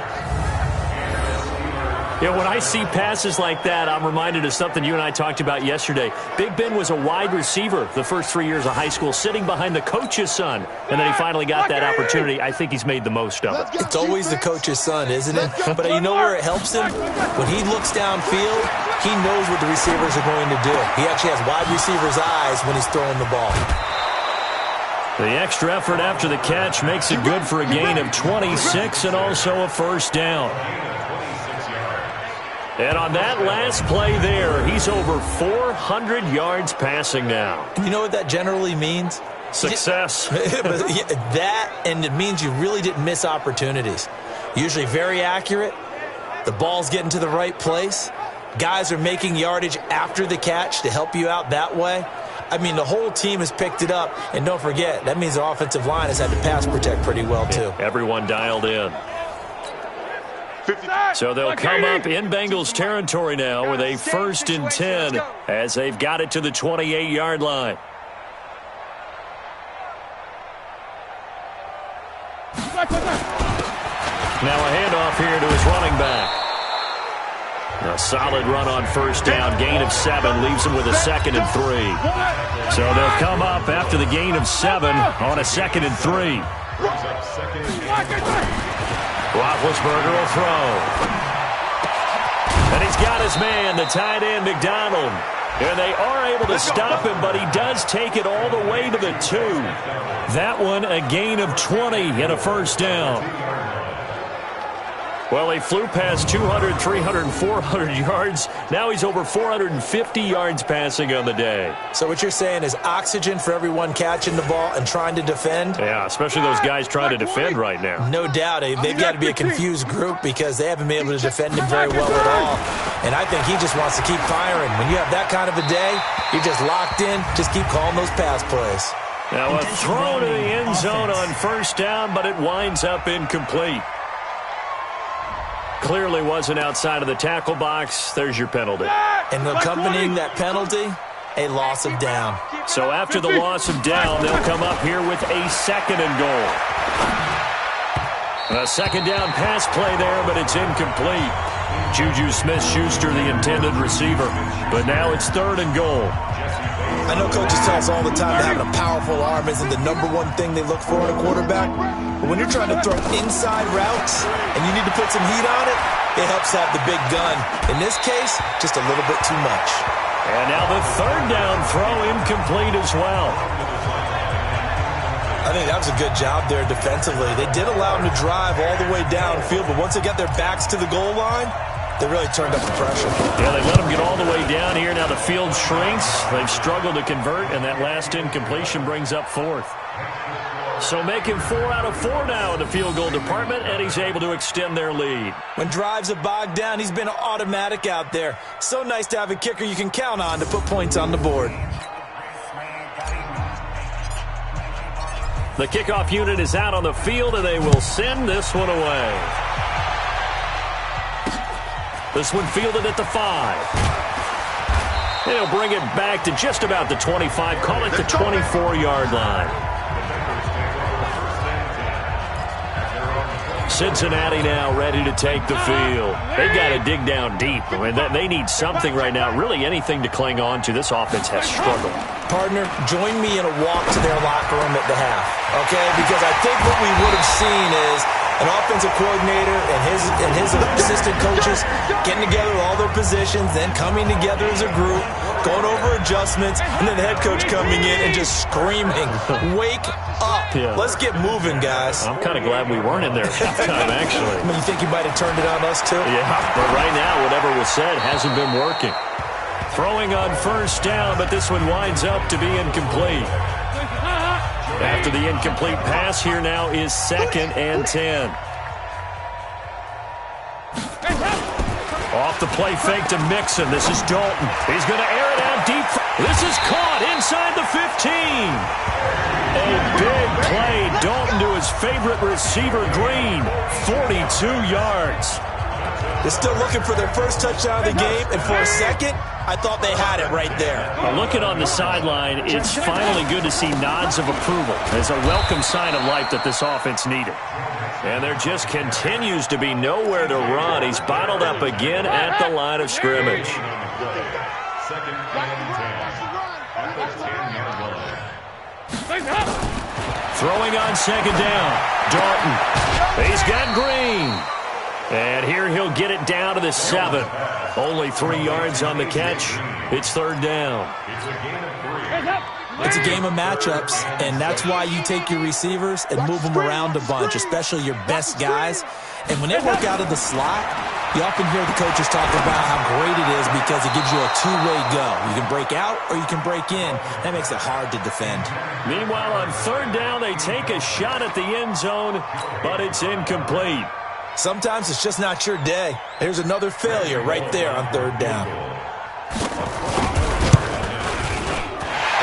Speaker 4: You know, when I see passes like that, I'm reminded of something you and I talked about yesterday. Big Ben was a wide receiver the first 3 years of high school, sitting behind the coach's son. And then he finally got that opportunity. I think he's made the most of it.
Speaker 5: It's always the coach's son, isn't it? But you know where it helps him? When he looks downfield, he knows what the receivers are going to do. He actually has wide receivers' eyes when he's throwing the ball.
Speaker 4: The extra effort after the catch makes it good for a gain of 26 and also a first down. And on that last play there, he's over 400 yards passing now.
Speaker 5: You know what that generally means?
Speaker 4: Success.
Speaker 5: That, and it means you really didn't miss opportunities. Usually very accurate. The ball's getting to the right place. Guys are making yardage after the catch to help you out that way. I mean, the whole team has picked it up. And don't forget, that means the offensive line has had to pass protect pretty well, too.
Speaker 4: Everyone dialed in. So they'll come up in Bengals territory now with a 1st and 10 as they've got it to the 28-yard line. Now a handoff here to his running back. A solid run on first down. Gain of 7 leaves him with a 2nd and 3. So they'll come up after the gain of 7 on a 2nd and 3. Roethlisberger will throw. And he's got his man, the tight end, McDonald. And they are able to stop him, but he does take it all the way to the 2. That one, a gain of 20 and a first down. Well, he flew past 200, 300, 400 yards. Now he's over 450 yards passing on the day.
Speaker 5: So what you're saying is oxygen for everyone catching the ball and trying to defend?
Speaker 4: Yeah, especially those guys trying to defend right now.
Speaker 5: No doubt. They've got to be a confused group because they haven't been able to defend him very well at all. And I think he just wants to keep firing. When you have that kind of a day, you're just locked in. Just keep calling those pass plays.
Speaker 4: Now a throw to the end zone on first down, but it winds up incomplete. Clearly wasn't outside of the tackle box. There's your penalty.
Speaker 5: And accompanying that penalty, a loss of down.
Speaker 4: So after the loss of down, they'll come up here with a 2nd and goal. A 2nd down pass play there, but it's incomplete. Juju Smith-Schuster, the intended receiver. But now it's 3rd and goal.
Speaker 5: I know coaches tell us all the time that having a powerful arm isn't the #1 thing they look for in a quarterback. But when you're trying to throw inside routes and you need to put some heat on it, it helps have the big gun. In this case, just a little bit too much.
Speaker 4: And now the 3rd down throw incomplete as well.
Speaker 5: I think that was a good job there defensively. They did allow him to drive all the way downfield, but once they got their backs to the goal line, they really turned up the pressure.
Speaker 4: Yeah, they let him get all the way down here. Now the field shrinks. They've struggled to convert, and that last incompletion brings up 4th. So making 4 out of 4 now in the field goal department, and he's able to extend their lead.
Speaker 5: When drives are bogged down, he's been automatic out there. So nice to have a kicker you can count on to put points on the board.
Speaker 4: The kickoff unit is out on the field, and they will send this one away. This one fielded at the 5. They'll bring it back to just about the 25. Call it the 24-yard line. Cincinnati now ready to take the field. They've got to dig down deep. I mean, they need something right now, really anything to cling on to. This offense has struggled.
Speaker 5: Partner, join me in a walk to their locker room at the half, okay? Because I think what we would have seen is an offensive coordinator and his assistant coaches getting together with all their positions, then coming together as a group, going over adjustments, and then the head coach coming in and just screaming, wake up. Yeah. Let's get moving, guys.
Speaker 4: I'm kind of glad we weren't in there at halftime, actually.
Speaker 5: I mean, you think you might have turned it on us, too?
Speaker 4: Yeah, but right now, whatever was said hasn't been working. Throwing on first down, but this one winds up to be incomplete. After the incomplete pass, here now is 2nd and 10. the play fake to Mixon. This is Dalton. He's going to air it out deep. This is caught inside the 15. A big play. Dalton to his favorite receiver, Green. 42 yards.
Speaker 5: They're still looking for their first touchdown of the game, and for a second, I thought they had it right there.
Speaker 4: Looking on the sideline, it's finally good to see nods of approval as a welcome sign of life that this offense needed. And there just continues to be nowhere to run. He's bottled up again at the line of scrimmage.
Speaker 7: Second and 10 at the 10-yard line.
Speaker 4: Throwing on second down. Dalton. He's got Green. And here he'll get it down to the 7. Only 3 yards on the catch. It's third down.
Speaker 5: It's a game of matchups, and that's why you take your receivers and move them around a bunch, especially your best guys. And when they work out of the slot, you often hear the coaches talk about how great it is because it gives you a two-way go. You can break out or you can break in. That makes it hard to defend.
Speaker 4: Meanwhile, on third down, they take a shot at the end zone, but it's incomplete.
Speaker 5: Sometimes it's just not your day. There's another failure right there on third down.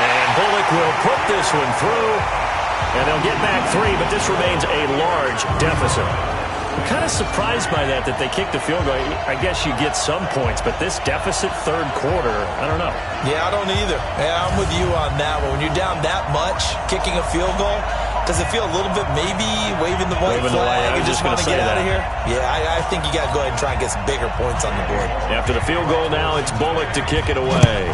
Speaker 4: And Bullock will put this one through, and they'll get back 3, but this remains a large deficit. I'm kind of surprised by that they kicked the field goal. I guess you get some points, but this deficit third quarter, I don't know.
Speaker 5: Yeah, I don't either. Yeah, I'm with you on that one. When you're down that much, kicking a field goal, does it feel a little bit maybe waving the white flag and just want to get out of here? Yeah, I think you got to go ahead and try and get some bigger points on the board.
Speaker 4: After the field goal now, it's Bullock to kick it away.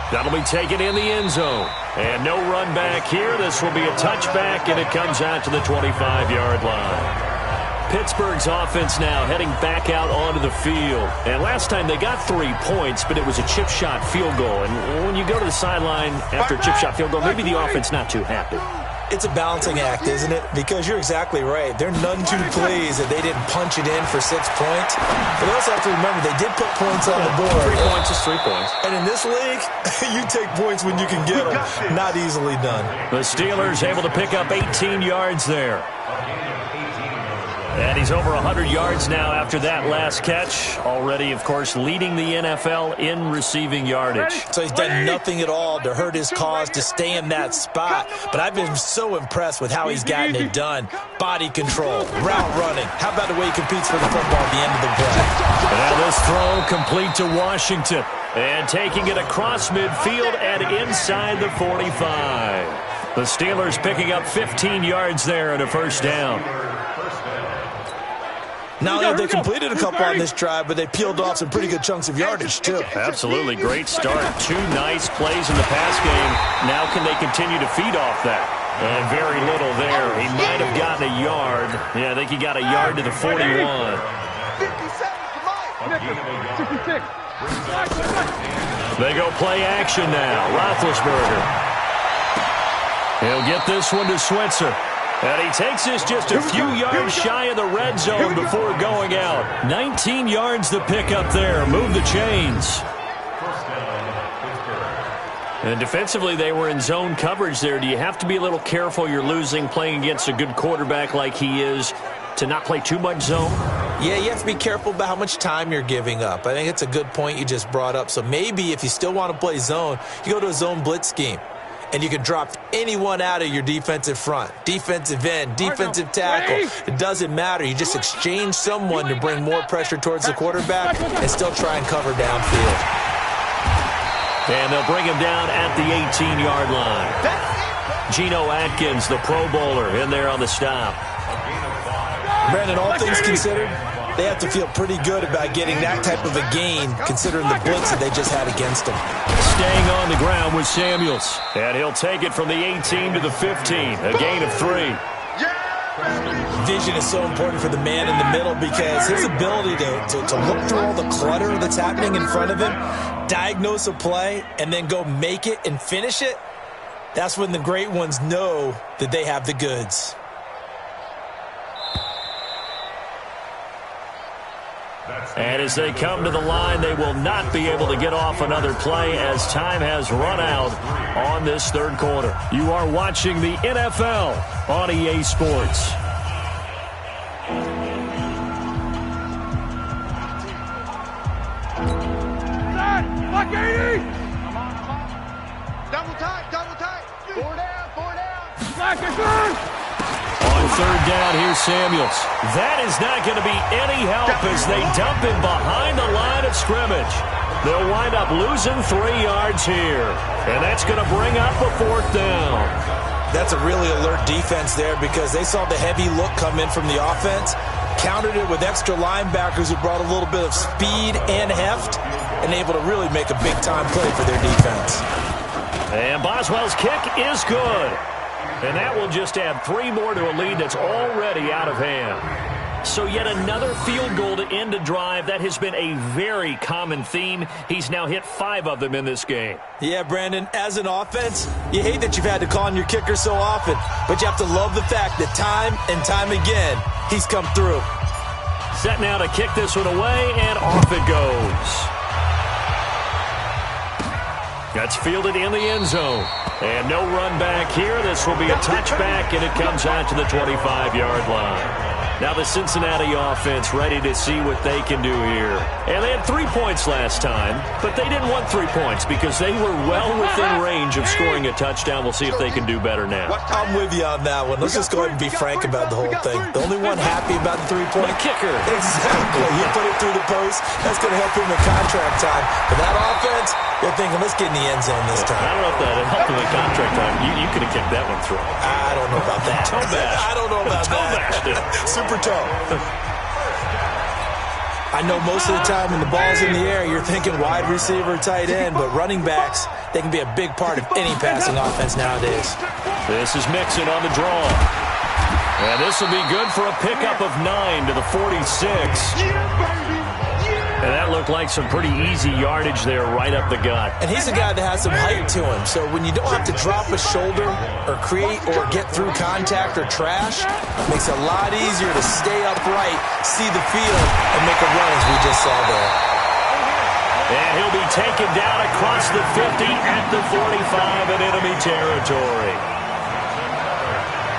Speaker 4: That'll be taken in the end zone. And no run back here. This will be a touchback, and it comes out to the 25-yard line. Pittsburgh's offense now heading back out onto the field. And last time they got 3 points, but it was a chip shot field goal. And when you go to the sideline after a chip shot field goal, maybe the offense not too happy.
Speaker 5: It's a balancing act, isn't it? Because you're exactly right. They're none too pleased that they didn't punch it in for 6 points. But they also have to remember they did put points on the board.
Speaker 4: 3 points is 3 points.
Speaker 5: And in this league, you take points when you can get them. Not easily done.
Speaker 4: The Steelers able to pick up 18 yards there. And he's over 100 yards now after that last catch. Already, of course, leading the NFL in receiving yardage.
Speaker 5: So he's done nothing at all to hurt his cause to stay in that spot. But I've been so impressed with how he's gotten it done. Body control, route running. How about the way he competes for the football at the end of the play?
Speaker 4: Now this throw complete to Washington. And taking it across midfield and inside the 45. The Steelers picking up 15 yards there and a first down.
Speaker 5: Not only have they completed a couple on this drive, but they peeled off some pretty good chunks of yardage, too.
Speaker 4: Absolutely. Great start. 2 nice plays in the pass game. Now can they continue to feed off that? And very little there. He might have gotten a yard. Yeah, I think he got a yard to the 41.
Speaker 6: 56.
Speaker 4: They go play action now. Roethlisberger. He'll get this one to Switzer. And he takes this just a few yards shy of the red zone before going out. 19 yards to pick up there. Move the chains. And defensively, they were in zone coverage there. Do you have to be a little careful? You're losing playing against a good quarterback like he is to not play too much zone?
Speaker 5: Yeah, you have to be careful about how much time you're giving up. I think it's a good point you just brought up. So maybe if you still want to play zone, you go to a zone blitz scheme. And you can drop anyone out of your defensive front, defensive end, defensive tackle. It doesn't matter. You just exchange someone to bring more pressure towards the quarterback and still try and cover downfield.
Speaker 4: And they'll bring him down at the 18-yard line. Geno Atkins, the Pro Bowler, in there on the stop.
Speaker 5: Brandon, all things considered, they have to feel pretty good about getting that type of a gain considering the blitz that they just had against them.
Speaker 4: Staying on the ground with Samuels. And he'll take it from the 18 to the 15. A gain of 3.
Speaker 5: Vision is so important for the man in the middle because his ability to look through all the clutter that's happening in front of him, diagnose a play, and then go make it and finish it, that's when the great ones know that they have the goods.
Speaker 4: And as they come to the line, they will not be able to get off another play as time has run out on this third quarter. You are watching the NFL on EA Sports. On third down, here's Samuels. That is not going to be any help as they dump him behind the line of scrimmage. They'll wind up losing 3 yards here, and that's going to bring up a 4th down.
Speaker 5: That's a really alert defense there because they saw the heavy look come in from the offense, countered it with extra linebackers who brought a little bit of speed and heft, and able to really make a big-time play for their defense.
Speaker 4: And Boswell's kick is good. And that will just add 3 more to a lead that's already out of hand. So yet another field goal to end a drive. That has been a very common theme. He's now hit 5 of them in this game.
Speaker 5: Yeah, Brandon, as an offense, you hate that you've had to call on your kicker so often, but you have to love the fact that time and time again, he's come through.
Speaker 4: Set now to kick this one away, and off it goes. That's fielded in the end zone. And no run back here. This will be a touchback, and it comes out to the 25-yard line. Now the Cincinnati offense ready to see what they can do here. And they had 3 points last time, but they didn't want 3 points because they were well within range of scoring a touchdown. We'll see if they can do better now.
Speaker 5: I'm with you on that one. Let's just go ahead and be frank about the whole thing. The only one happy about the 3-point
Speaker 4: kicker.
Speaker 5: Exactly. He put it through the post. That's going to help him in contract time. But that offense, they're thinking, let's get in the end zone this time.
Speaker 4: I don't know if that helped him in contract time. You could have kicked that one through.
Speaker 5: I don't know about that.
Speaker 4: Toe bash.
Speaker 5: I don't know about that. Super toe. I know most of the time when the ball's in the air, you're thinking wide receiver, tight end, but running backs, they can be a big part of any passing offense nowadays.
Speaker 4: This is Mixon on the draw. And this will be good for a pickup of 9 to the 46. And that looked like some pretty easy yardage there right up the gut.
Speaker 5: And he's a guy that has some height to him. So when you don't have to drop a shoulder or create or get through contact or trash, it makes it a lot easier to stay upright, see the field, and make a run as we just saw there.
Speaker 4: And he'll be taken down across the 50 at the 45 in enemy territory.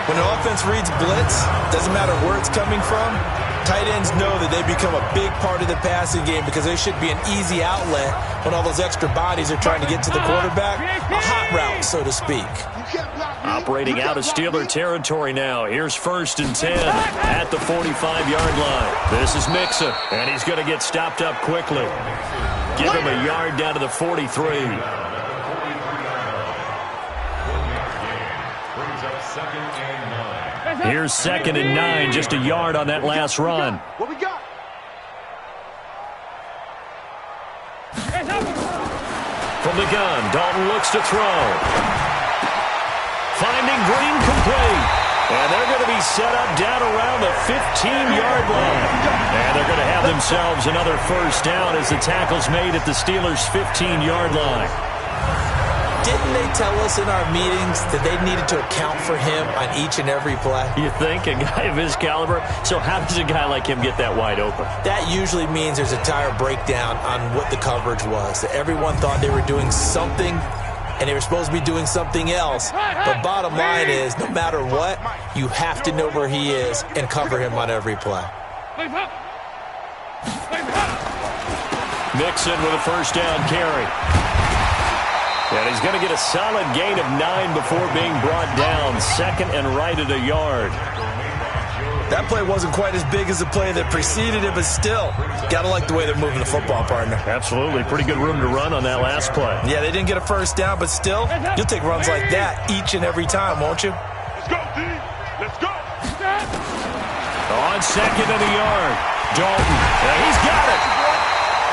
Speaker 5: When an offense reads blitz, doesn't matter where it's coming from, tight ends know that they become a big part of the passing game because they should be an easy outlet when all those extra bodies are trying to get to the quarterback. A hot route, so to speak.
Speaker 4: Operating out of Steeler territory now. Here's 1st and 10 at the 45-yard line. This is Mixon, and he's going to get stopped up quickly. Give him a yard down to the 43. Here's 2nd and 9, just a yard on that last run.
Speaker 6: What we got?
Speaker 4: From the gun, Dalton looks to throw. Finding Green complete. And they're going to be set up down around the 15-yard line. And they're going to have themselves another 1st down as the tackle's made at the Steelers' 15-yard line.
Speaker 5: Didn't they tell us in our meetings that they needed to account for him on each and every play?
Speaker 4: You think? A guy of his caliber? So how does a guy like him get that wide open?
Speaker 5: That usually means there's a entire breakdown on what the coverage was. That everyone thought they were doing something, and they were supposed to be doing something else. But bottom line is, no matter what, you have to know where he is and cover him on every play.
Speaker 4: Mixon with a 1st down carry. And he's going to get a solid gain of 9 before being brought down. 2nd and right at a yard.
Speaker 5: That play wasn't quite as big as the play that preceded it, but still, got to like the way they're moving the football, partner.
Speaker 4: Absolutely. Pretty good room to run on that last play.
Speaker 5: Yeah, they didn't get a 1st down, but still, you'll take runs like that each and every time, won't you?
Speaker 1: Let's go, D. Let's go.
Speaker 4: On 2nd and a yard. Dalton. And he's got it.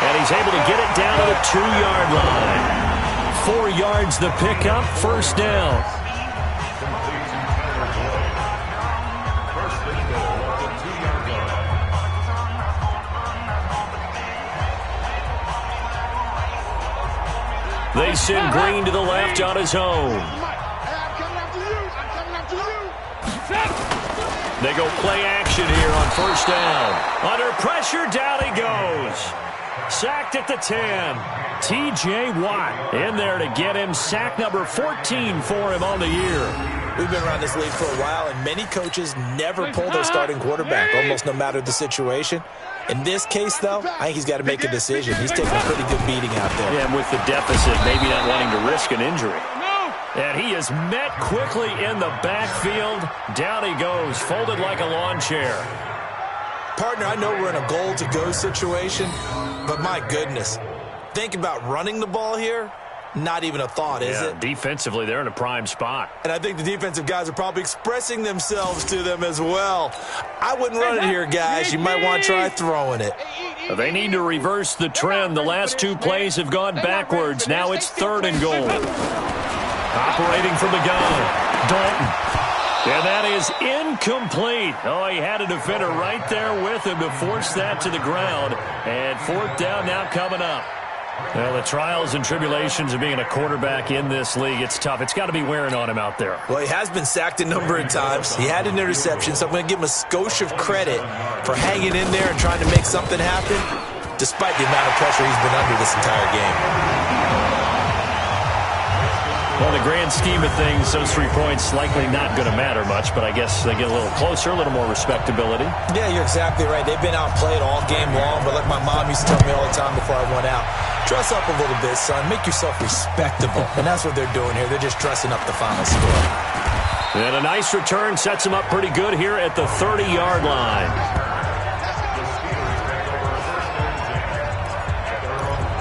Speaker 4: And he's able to get it down to the 2-yard line. 4 yards the pickup, 1st down. They send Green to the left on his own. They go play action here on 1st down. Under pressure, down he goes. Sacked at the 10. T.J. Watt in there to get him. Sack number 14 for him on the year.
Speaker 5: We've been around this league for a while, and many coaches never pull their starting quarterback, almost no matter the situation. In this case, though, I think he's got to make a decision. He's taking a pretty good beating out there.
Speaker 4: Yeah, and with the deficit, maybe not wanting to risk an injury. And he is met quickly in the backfield. Down he goes, folded like a lawn chair.
Speaker 5: Partner, I know we're in a goal-to-go situation, but my goodness, think about running the ball here. Not even a thought, is it?
Speaker 4: Defensively, they're in a prime spot.
Speaker 5: And I think the defensive guys are probably expressing themselves to them as well. I wouldn't run it here, guys. You might want to try throwing it.
Speaker 4: They need to reverse the trend. The last two plays have gone backwards. Now it's 3rd and goal. Operating from the gun, Dalton. And that is incomplete. Oh, he had a defender right there with him to force that to the ground. And 4th down now coming up. Well, the trials and tribulations of being a quarterback in this league, it's tough. It's got to be wearing on him out there.
Speaker 5: Well, he has been sacked a number of times. He had an interception, so I'm going to give him a skosh of credit for hanging in there and trying to make something happen, despite the amount of pressure he's been under this entire game.
Speaker 4: Well, in the grand scheme of things, those 3 points likely not going to matter much, but I guess they get a little closer, a little more respectability.
Speaker 5: Yeah, you're exactly right. They've been outplayed all game long, but like my mom used to tell me all the time before I went out, dress up a little bit, son. Make yourself respectable. And that's what they're doing here. They're just dressing up the final score.
Speaker 4: And a nice return sets them up pretty good here at the 30-yard line.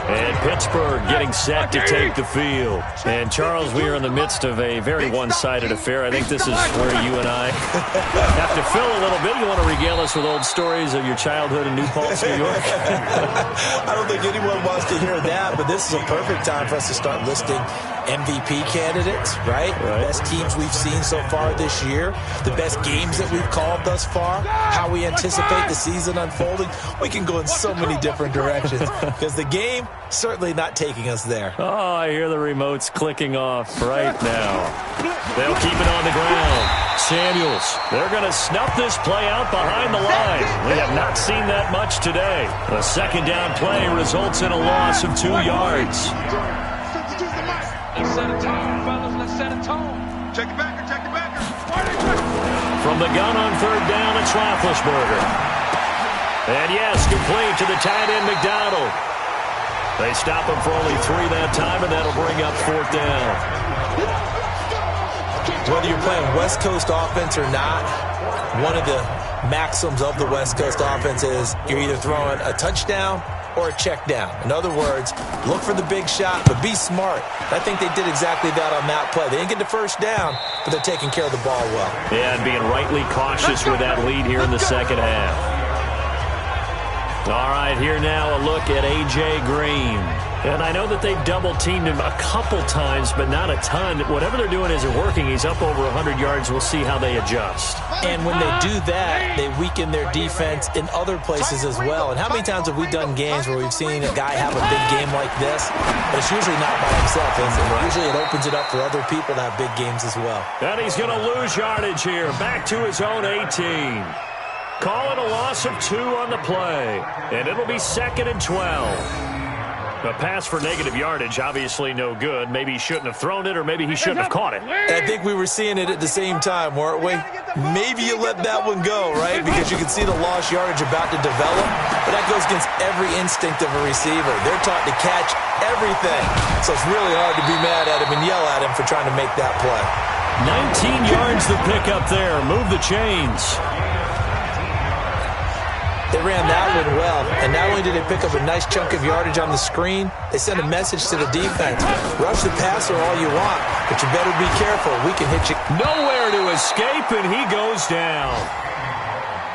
Speaker 4: And Pittsburgh getting set to take the field. And, Charles, we are in the midst of a very one-sided affair. I think this is where you and I have to fill a little bit. You want to regale us with old stories of your childhood in New Paltz, New York?
Speaker 5: I don't think anyone wants to hear that, but this is a perfect time for us to start listing MVP candidates, right? The best teams we've seen so far this year, the best games that we've called thus far, how we anticipate the season unfolding. We can go in so many different directions because the game certainly not taking us there.
Speaker 4: Oh, I hear the remotes clicking off right now. They'll keep it on the ground. Samuels, they're going to snuff this play out behind the line. We have not seen that much today. A 2nd down play results in a loss of 2 yards.
Speaker 6: Let's set a tone, fellas. Let's set a tone. Check it back. Check it back.
Speaker 4: From the gun on 3rd down, it's Roethlisberger. And yes, complete to the tight end, McDonald. They stop him for only 3 that time, and that'll bring up 4th down.
Speaker 5: Whether you're playing West Coast offense or not, one of the maxims of the West Coast offense is you're either throwing a touchdown or a check down. In other words, look for the big shot, but be smart. I think they did exactly that on that play. They didn't get the 1st down, but they're taking care of the ball well.
Speaker 4: Yeah, and being rightly cautious with that lead here in the 2nd half. All right, here now a look at A.J. Green. And I know that they've double-teamed him a couple times, but not a ton. Whatever they're doing isn't working. He's up over 100 yards. We'll see how they adjust.
Speaker 5: And when they do that, they weaken their defense in other places as well. And how many times have we done games where we've seen a guy have a big game like this, but it's usually not by himself, is it? Usually it opens it up for other people to have big games as well.
Speaker 4: And he's going to lose yardage here, back to his own 18. Call it a loss of 2 on the play, and it'll be 2nd and 12. A pass for negative yardage, obviously no good. Maybe he shouldn't have thrown it, or maybe he shouldn't have caught it.
Speaker 5: I think we were seeing it at the same time, weren't we? Maybe you let that one go, right? Because you can see the lost yardage about to develop, but that goes against every instinct of a receiver. They're taught to catch everything, so it's really hard to be mad at him and yell at him for trying to make that play.
Speaker 4: 19 yards to pick up there. Move the chains.
Speaker 5: They ran that one well, and not only did they pick up a nice chunk of yardage on the screen, they sent a message to the defense. Rush the passer all you want, but you better be careful. We can hit you.
Speaker 4: Nowhere to escape, and he goes down.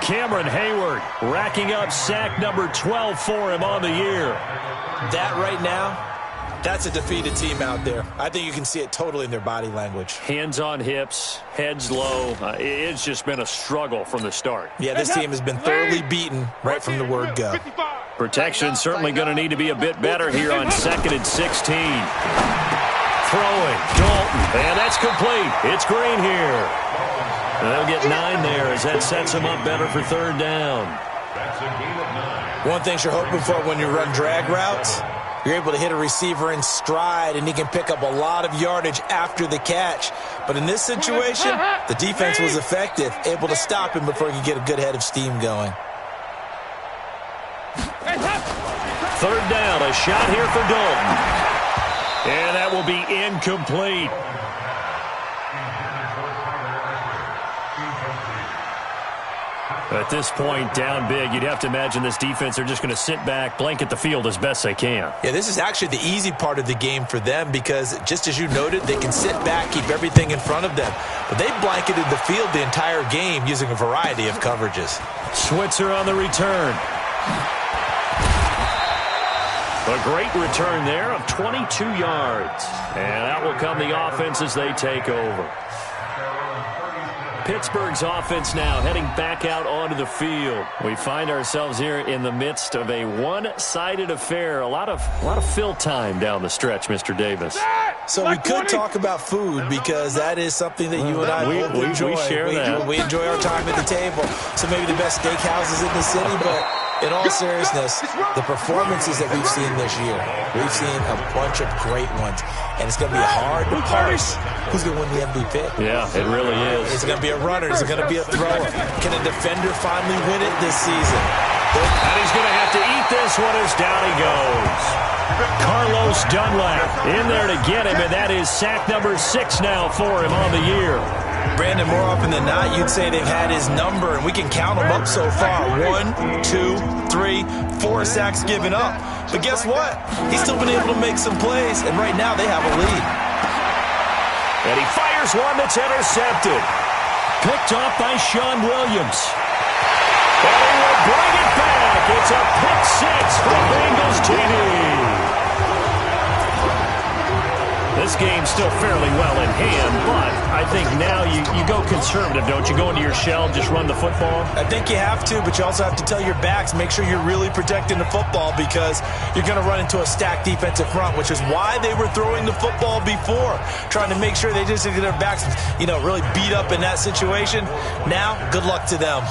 Speaker 4: Cameron Hayward racking up sack number 12 for him on the year.
Speaker 5: That right now, that's a defeated team out there. I think you can see it totally in their body language.
Speaker 4: Hands on hips, heads low. It's just been a struggle from the start.
Speaker 5: Yeah, this team has been thoroughly beaten right from the word go.
Speaker 4: Protection certainly going to need to be a bit better here on 2nd and 16. Throwing, Dalton, and that's complete. It's Green here. And they'll get 9 there as that sets them up better for 3rd down.
Speaker 5: One thing you're hoping for when you run drag routes, you're able to hit a receiver in stride, and he can pick up a lot of yardage after the catch. But in this situation, the defense was effective, able to stop him before he could get a good head of steam going.
Speaker 4: 3rd down, a shot here for Dalton. And that will be incomplete. At this point, down big, you'd have to imagine this defense are just going to sit back, blanket the field as best they can.
Speaker 5: Yeah, this is actually the easy part of the game for them because, just as you noted, they can sit back, keep everything in front of them. But they blanketed the field the entire game using a variety of coverages.
Speaker 4: Switzer on the return. A great return there of 22 yards. And out will come the offense as they take over. Pittsburgh's offense now heading back out onto the field. We find ourselves here in the midst of a one-sided affair. A lot of fill time down the stretch, Mr. Davis.
Speaker 5: So we could talk about food because that is something that you and I both enjoy.
Speaker 4: We share that.
Speaker 5: We enjoy our time at the table. So maybe the best steakhouses in the city, but in all seriousness, the performances that we've seen this year, we've seen a bunch of great ones. And it's going to be hard to parse who's going to win the MVP.
Speaker 4: Yeah, it really is.
Speaker 5: Is it going to be a runner? Is it going to be a thrower? Can a defender finally win it this season?
Speaker 4: And he's going to have to eat this one as down he goes. Carlos Dunlap in there to get him, and that is sack number 6 now for him on the year.
Speaker 5: Brandon, more often than not, you'd say they've had his number, and we can count them up so far. 1, 2, 3, 4 sacks given up. But guess what? He's still been able to make some plays, and right now they have a lead.
Speaker 4: And he fires one that's intercepted. Picked off by Sean Williams. And he will bring it back. It's a pick 6 for Bengals TD. This game's still fairly well in hand, but I think now you go conservative, don't you? Go into your shell, just run the football?
Speaker 5: I think you have to, but you also have to tell your backs, make sure you're really protecting the football because you're going to run into a stacked defensive front, which is why they were throwing the football before, trying to make sure they just get their backs, really beat up in that situation. Now, good luck to them.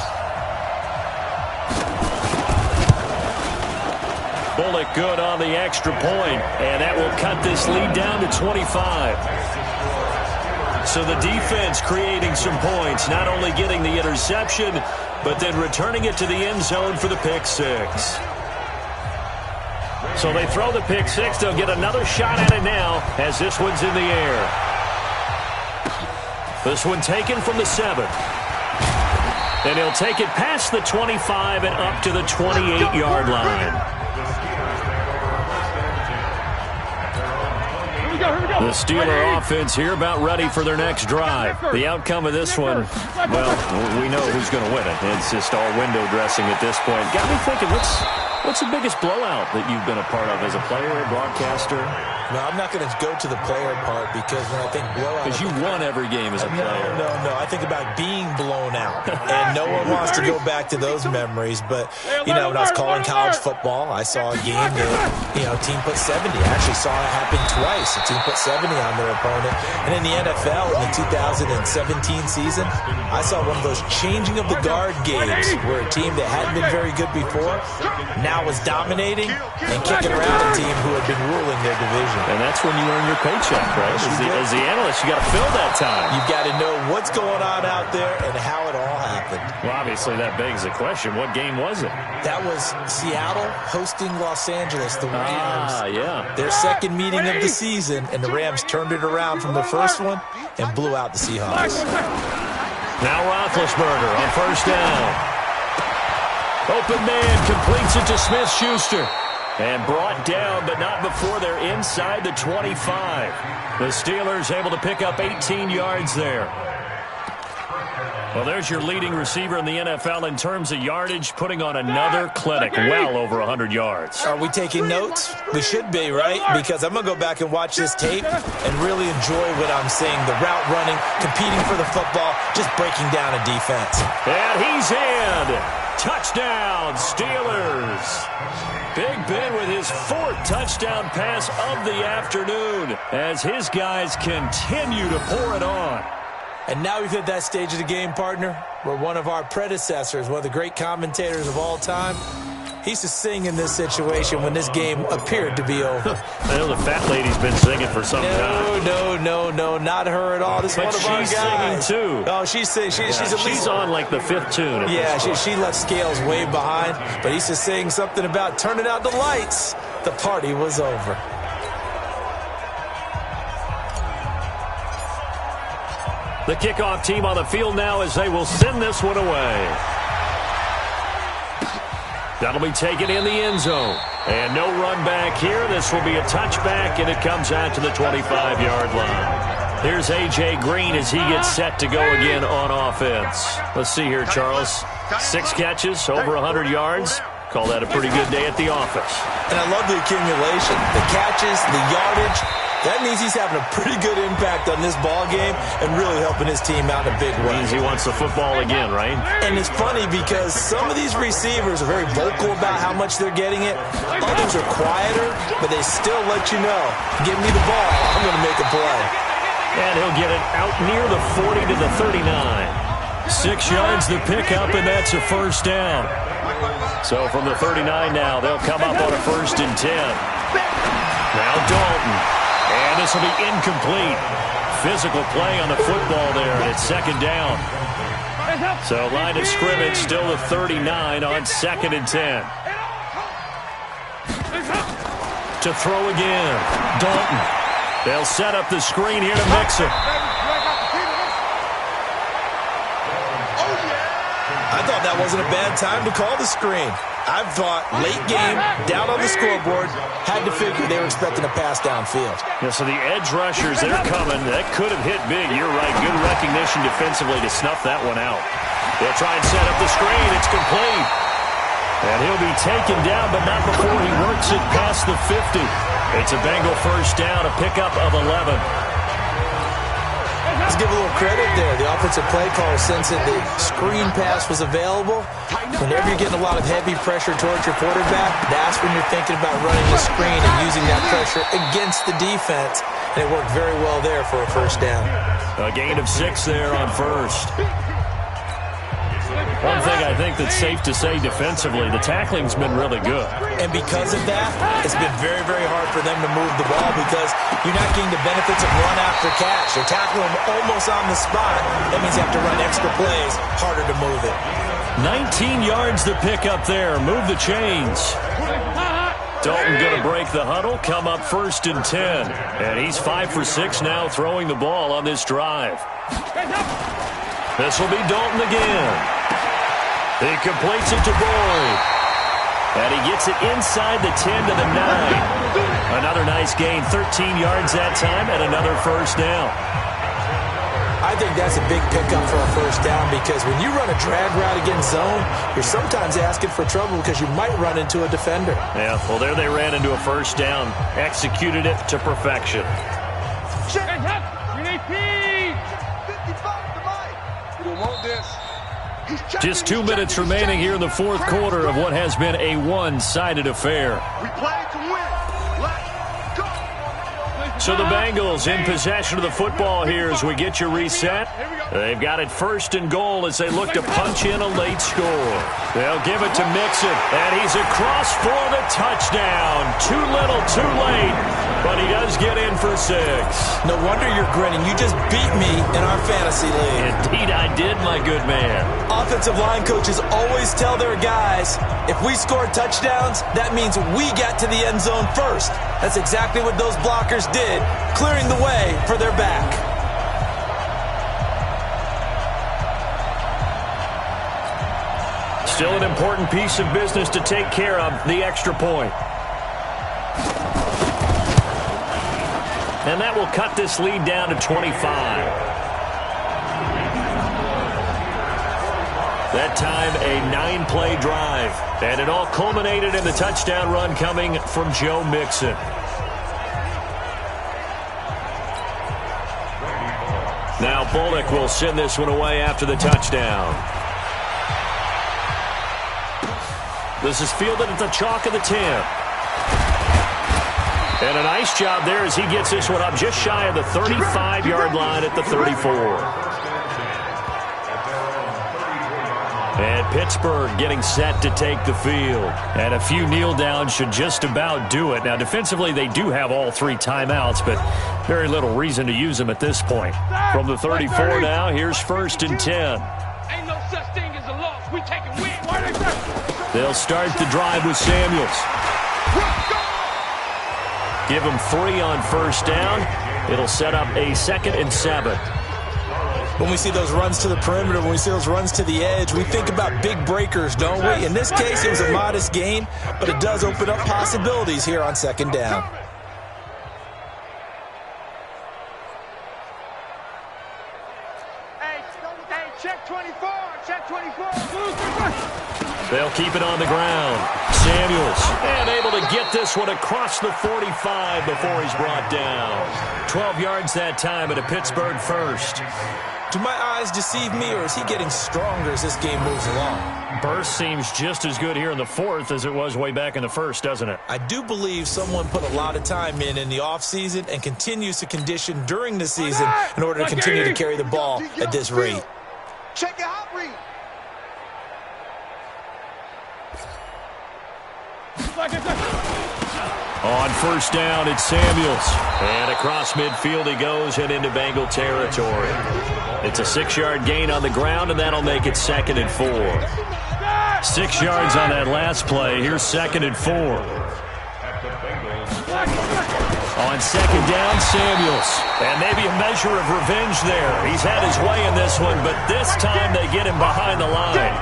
Speaker 4: Bullock good on the extra point, and that will cut this lead down to 25. So the defense creating some points, not only getting the interception, but then returning it to the end zone for the pick 6. So they throw the pick 6. They'll get another shot at it now as this one's in the air. This one taken from the 7. And he'll take it past the 25 and up to the 28-yard line. The Steeler offense here about ready for their next drive. The outcome of this one, well, we know who's going to win it. It's just all window dressing at this point. Got me thinking, what's the biggest blowout that you've been a part of as a player, broadcaster?
Speaker 5: No, I'm not going to go to the player part because when I think blowout...
Speaker 4: Because you won every game as a player.
Speaker 5: No. I think about being blown out. And no one wants to go back to those memories. But, when I was calling college football, I saw a game that, team put 70. I actually saw it happen twice. A team put 70 on their opponent. And in the NFL, in the 2017 season, I saw one of those changing of the guard games where a team that hadn't been very good before now was dominating and kicking around a team who had been ruling their division.
Speaker 4: And that's when you earn your paycheck, right? As the analyst, you got to fill that time.
Speaker 5: You've got to know what's going on out there and how it all happened.
Speaker 4: Well, obviously, that begs the question, what game was it?
Speaker 5: That was Seattle hosting Los Angeles, the Rams.
Speaker 4: Yeah.
Speaker 5: Their second meeting of the season, and the Rams turned it around from the first one and blew out the Seahawks.
Speaker 4: Now Roethlisberger on first down. Open man completes it to Smith-Schuster. And brought down, but not before they're inside the 25. The Steelers able to pick up 18 yards there. Well, there's your leading receiver in the NFL in terms of yardage, putting on another clinic, well over 100 yards.
Speaker 5: Are we taking notes? We should be, right? Because I'm going to go back and watch this tape and really enjoy what I'm seeing. The route running, competing for the football, just breaking down a defense.
Speaker 4: And he's in. Touchdown, Steelers. Big Ben with his 4th touchdown pass of the afternoon as his guys continue to pour it on.
Speaker 5: And now we've hit that stage of the game, partner, where one of our predecessors, one of the great commentators of all time, he used to sing in this situation when this game appeared to be over.
Speaker 4: I know the fat lady's been singing for some time.
Speaker 5: No, not her at all. This is one of our guys.
Speaker 4: She's singing too.
Speaker 5: Oh, she's singing. She's
Speaker 4: on like the 5th tune.
Speaker 5: Yeah, she left Scales way behind, but he used to sing something about turning out the lights. The party was over.
Speaker 4: The kickoff team on the field now as they will send this one away. That'll be taken in the end zone. And no run back here. This will be a touchback, and it comes out to the 25-yard line. Here's A.J. Green as he gets set to go again on offense. Let's see here, Charles. 6 catches, over 100 yards. Call that a pretty good day at the office.
Speaker 5: And I love the accumulation. The catches, the yardage. That means he's having a pretty good impact on this ball game and really helping his team out in a big way.
Speaker 4: Means he wants the football again, right?
Speaker 5: And it's funny because some of these receivers are very vocal about how much they're getting it. Others are quieter, but they still let you know, give me the ball, I'm going to make a play.
Speaker 4: And he'll get it out near the 40 to the 39. 6 yards the pickup, and that's a first down. So from the 39 now, they'll come up on a 1st and 10. Now Dalton. And this will be incomplete. Physical play on the football there, and it's 2nd down. So line of scrimmage still the 39 on 2nd and 10. To throw again. Dalton. They'll set up the screen here to mix it.
Speaker 5: I thought that wasn't a bad time to call the screen. I thought late game, down on the scoreboard, had to figure they were expecting a pass downfield.
Speaker 4: Yeah, so the edge rushers, they're coming. That could have hit big. You're right. Good recognition defensively to snuff that one out. They'll try and set up the screen. It's complete. And he'll be taken down, but not before he works it past the 50. It's a Bengal first down, a pickup of 11.
Speaker 5: Let's give a little credit there. The offensive play caller sensed that the screen pass was available. Whenever you're getting a lot of heavy pressure towards your quarterback, that's when you're thinking about running the screen and using that pressure against the defense. And it worked very well there for a first down.
Speaker 4: A gain of 6 there on first. One thing I think that's safe to say defensively, the tackling's been really good.
Speaker 5: And because of that, it's been very, very hard for them to move the ball because you're not getting the benefits of run after catch. They're tackling them almost on the spot. That means you have to run extra plays, harder to move it.
Speaker 4: 19 yards to pick up there. Move the chains. Dalton going to break the huddle, come up 1st and 10. And he's 5 for 6 now throwing the ball on this drive. This will be Dalton again. He completes it to Boyd. And he gets it inside the 10 to the 9. Another nice gain, 13 yards that time, and another first down.
Speaker 5: I think that's a big pickup for a first down because when you run a drag route against zone, you're sometimes asking for trouble because you might run into a defender.
Speaker 4: Yeah, well, there they ran into a first down. Executed it to perfection. Just 2 minutes remaining here in the 4th quarter of what has been a one-sided affair.
Speaker 6: We play to win. Let's go.
Speaker 4: So the Bengals in possession of the football here as we get you reset. They've got it 1st and goal as they look to punch in a late score. They'll give it to Mixon, and he's across for the touchdown. Too little, too late, but he does get in for 6.
Speaker 5: No wonder you're grinning. You just beat me in our fantasy league.
Speaker 4: Indeed I did, my good man.
Speaker 5: Offensive line coaches always tell their guys, if we score touchdowns, that means we get to the end zone first. That's exactly what those blockers did, clearing the way for their back.
Speaker 4: Still an important piece of business to take care of, the extra point. And that will cut this lead down to 25. That time, a 9-play drive. And it all culminated in the touchdown run coming from Joe Mixon. Now Bullock will send this one away after the touchdown. This is fielded at the chalk of the 10. And a nice job there as he gets this one up just shy of the 35-yard line at the 34. And Pittsburgh getting set to take the field. And a few kneel downs should just about do it. Now, defensively, they do have all 3 timeouts, but very little reason to use them at this point. From the 34 now, here's 1st and 10.
Speaker 8: Ain't no such thing as a loss. We take a win.
Speaker 4: They'll start the drive with Samuels. Give them 3 on 1st down. It'll set up a 2nd and 7.
Speaker 5: When we see those runs to the perimeter, when we see those runs to the edge, we think about big breakers, don't we? In this case, it was a modest gain, but it does open up possibilities here on second down.
Speaker 6: Hey, check 24, check 24.
Speaker 4: They'll keep it on the ground. Samuels, and able to get this one across the 45 before he's brought down. 12 yards that time at a Pittsburgh first.
Speaker 5: Do my eyes deceive me, or is he getting stronger as this game moves along?
Speaker 4: Burst seems just as good here in the fourth as it was way back in the first, doesn't it?
Speaker 5: I do believe someone put a lot of time in the offseason and continues to condition during the season in order to continue to carry the ball at this rate.
Speaker 6: Check your hot read.
Speaker 4: On first down, it's Samuels. And across midfield he goes and into Bengal territory. It's a 6-yard gain on the ground, and that'll make it 2nd and 4. 6 yards on that last play. Here's 2nd and 4. On second down, Samuels. And maybe a measure of revenge there. He's had his way in this one, but this time they get him behind the line.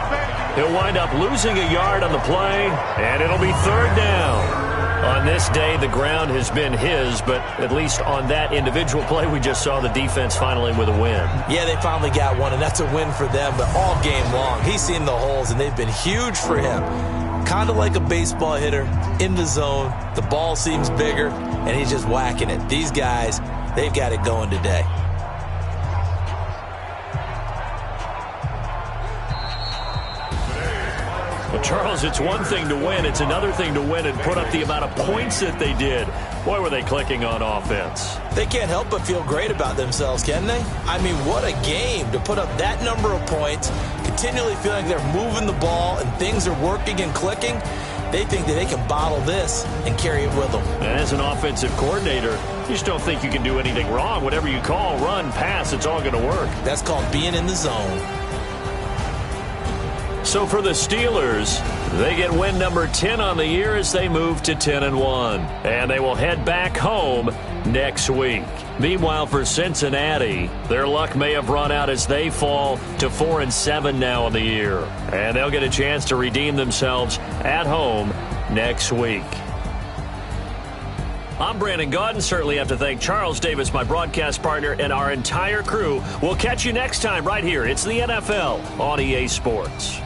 Speaker 4: He'll wind up losing a yard on the play, and it'll be 3rd down. On this day, the ground has been his, but at least on that individual play, we just saw the defense finally with a win.
Speaker 5: Yeah, they finally got one, and that's a win for them, but all game long, he's seen the holes, and they've been huge for him. Kind of like a baseball hitter in the zone. The ball seems bigger, and he's just whacking it. These guys, they've got it going today.
Speaker 4: Well, Charles, it's one thing to win. It's another thing to win and put up the amount of points that they did. Boy, were they clicking on offense.
Speaker 5: They can't help but feel great about themselves, can they? I mean, what a game to put up that number of points, continually feeling they're moving the ball and things are working and clicking. They think that they can bottle this and carry it with them.
Speaker 4: And as an offensive coordinator, you just don't think you can do anything wrong. Whatever you call, run, pass, it's all going to work.
Speaker 5: That's called being in the zone.
Speaker 4: So for the Steelers, they get win number 10 on the year as they move to 10-1. And they will head back home next week. Meanwhile, for Cincinnati, their luck may have run out as they fall to 4-7 now on the year. And they'll get a chance to redeem themselves at home next week. I'm Brandon Gaudin. Certainly have to thank Charles Davis, my broadcast partner, and our entire crew. We'll catch you next time right here. It's the NFL on EA Sports.